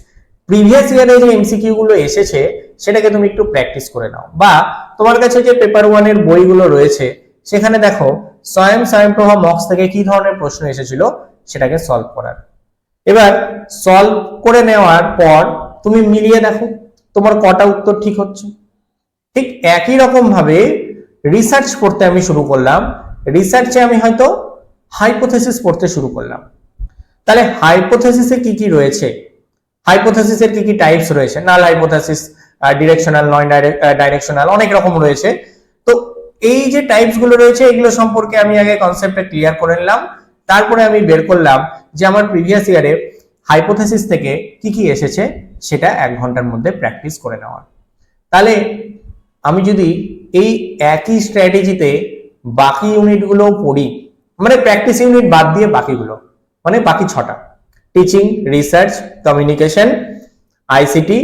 প্রিভিয়াস ইয়ারে যে এমসিকিউ গুলো এসেছে সেটাকে তুমি একটু প্র্যাকটিস করে নাও, বা তোমার কাছে যে পেপার 1 এর বইগুলো রয়েছে সেখানে দেখো স্বয়ংপ্রভা মক্স থেকে কি ধরনের প্রশ্ন এসেছিল সেটাকে সলভ করার। এবার সলভ করে নেওয়ার পর তুমি মিলিয়ে দেখো তোমার কটা উত্তর ঠিক হচ্ছে। ঠিক একই রকম ভাবে রিসার্চ পড়তে আমি শুরু করলাম, রিসার্চে আমি হয়তো হাইপোথেসিস পড়তে শুরু করলাম। তাহলে হাইপোথেসিসে কি কি রয়েছে, হাইপোথেসিসের কি কি টাইপস রয়েছে, নাল হাইপোথেসিস, ডিরেকশনাল, নন ডাইরেকশনাল, অনেক রকম রয়েছে। তো এই যে টাইপস গুলো রয়েছে এগুলো সম্পর্কে আমি আগে কনসেপ্টটা ক্লিয়ার করে নিলাম, তারপরে আমি বের করলাম যে আমার প্রিভিয়াস ইয়ারে হাইপোথেসিস থেকে কি কি এসেছে সেটা 1 ঘন্টার মধ্যে প্র্যাকটিস করে নেওয়া। তাহলে আমি যদি এই একই স্ট্র্যাটেজিতে বাকি ইউনিটগুলো পড়ি, মানে প্র্যাকটিস ইউনিট বাদ দিয়ে বাকিগুলো, মানে বাকি 6টা, teaching, research, communication, ICT,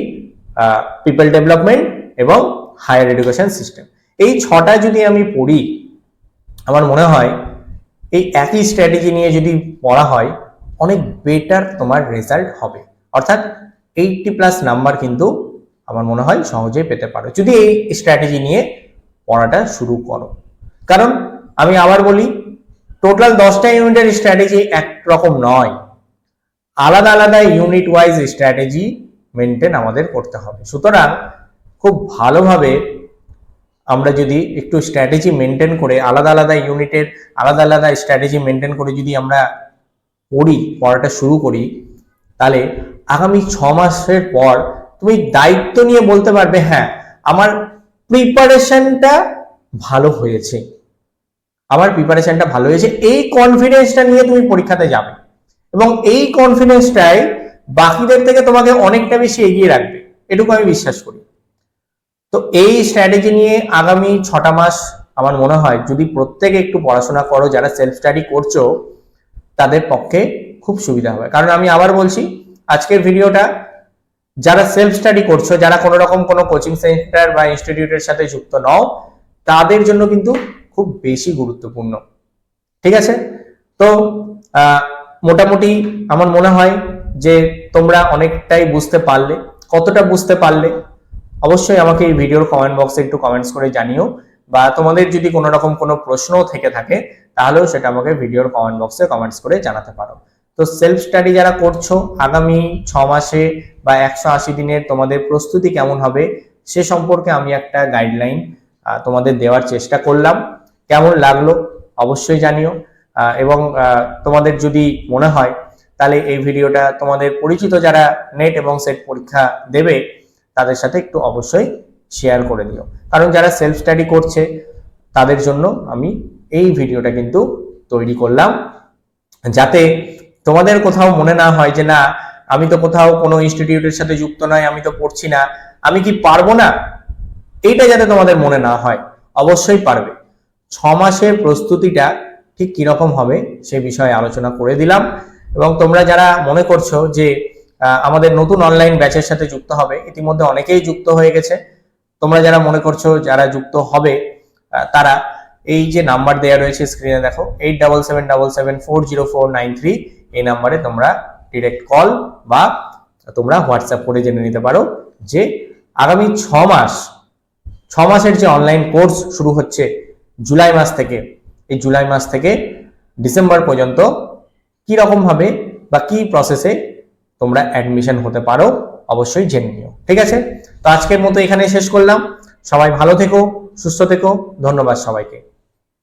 people development এবং হায়ার এডুকেশন সিস্টেম, এই 6টা যদি আমি পড়ি, আমার মনে হয় এই একই স্ট্র্যাটেজি নিয়ে যদি পড়া হয় অনেক বেটার তোমার রেজাল্ট হবে। অর্থাৎ 80+ নাম্বার কিন্তু আমার মনে হয় সহজেই পেতে পারো যদি এই স্ট্র্যাটেজি নিয়ে পড়াটা শুরু করো। কারণ আমি আবার বলি, টোটাল 10টা ইউনিটের স্ট্র্যাটেজি একরকম নয়, আলাদা আলাদা ইউনিট ওয়াইজ স্ট্র্যাটেজি মেনটেন আমাদের করতে হবে। সুতরাং খুব ভালোভাবে আমরা যদি একটু স্ট্র্যাটেজি মেনটেন করে আলাদা আলাদা ইউনিটের আলাদা আলাদা স্ট্র্যাটেজি মেনটেন করে যদি আমরা পড়াটা শুরু করি, তাহলে আগামী 6 মাসের পর তুমি দায়িত্ব নিয়ে বলতে পারবে, হ্যাঁ আমার প্রিপারেশনটা ভালো হয়েছে, আমার প্রিপারেশনটা ভালো হয়েছে, এই কনফিডেন্সটা নিয়ে তুমি পরীক্ষাতে যাবে এবং এই কনফিডেন্সটাই বাকিদের থেকে তোমাকে অনেকটা বেশি এগিয়ে রাখবে, এটুকু আমি বিশ্বাস করি। তো এই স্ট্র্যাটেজি নিয়ে আগামী 6টা মাস আমার মনে হয় যদি প্রত্যেকে একটু পড়াশোনা করো, যারা সেলফ স্টাডি করছো তাদের পক্ষে খুব সুবিধা হবে। কারণ আমি আবার বলছি, আজকের ভিডিওটা যারা সেলফ স্টাডি করছো, যারা কোনো রকম কোনো কোচিং সেন্টার বা ইনস্টিটিউটের সাথে যুক্ত নও, তাদের জন্য কিন্তু খুব বেশি গুরুত্বপূর্ণ। ঠিক আছে, তো মোটামুটি আমার মনে হয় যে তোমরা অনেকটাই বুঝতে পারলে। কতটা বুঝতে পারলে অবশ্যই আমাকে এই ভিডিওর কমেন্ট বক্সে একটু কমেন্টস করে জানিও, বা তোমাদের যদি কোনো রকম কোনো প্রশ্ন থেকে থাকে তাহলেও সেটা আমাকে ভিডিওর কমেন্ট বক্সে কমেন্টস করে জানাতে পারো। তো সেলফ স্টাডি যারা করছো, আগামী 6 মাসে বা 180 দিনের তোমাদের প্রস্তুতি কেমন হবে সে সম্পর্কে আমি একটা গাইডলাইন তোমাদের দেওয়ার চেষ্টা করলাম। কেমন লাগলো অবশ্যই জানিও, এবং তোমাদের যদি মনে হয় তাহলে এই ভিডিওটা তোমাদের পরিচিত যারা নেট এবং সেট পরীক্ষা দেবে তাদের সাথে একটু অবশ্যই শেয়ার করে দিও। কারণ যারা সেলফ স্টাডি করছে তাদের জন্য আমি এই ভিডিওটা কিন্তু তৈরি করলাম, যাতে তোমাদের কোথাও মনে না হয় যে না আমি তো কোথাও কোনো ইনস্টিটিউটের সাথে যুক্ত নয়, আমি তো পড়ছি না, আমি কি পারবো না, এইটা যাতে তোমাদের মনে না হয়। অবশ্যই পারবে। 6 মাসের প্রস্তুতিটা ঠিক কিরকম হবে সে বিষয়ে আলোচনা করে দিলাম। এবং তোমরা যারা মনে করছো যে আমাদের নতুন অনলাইন ব্যাচের সাথে যুক্ত হবে, ইতিমধ্যে অনেকেই যুক্ত হয়ে গেছে। তোমরা যারা মনে করছো যারা যুক্ত হবে তারা এই যে নাম্বার দেওয়া রয়েছে স্ক্রিনে দেখো 8777740493, এই নাম্বারে তোমরা ডিরেক্ট কল বা তোমরা হোয়াটসঅ্যাপ করে জেনে নিতে পারো যে আগামী 6 মাসের যে অনলাইন কোর্স শুরু হচ্ছে জুলাই মাস থেকে, এই জুলাই মাস থেকে ডিসেম্বর পর্যন্ত কি রকম ভাবে বা কি প্রসেসে তোমরা অ্যাডমিশন হতে পারো অবশ্যই জেনে নিও। ঠিক আছে, তো আজকের মতো এখানে শেষ করলাম। সবাই ভালো থেকো, সুস্থ থেকো, ধন্যবাদ সবাইকে।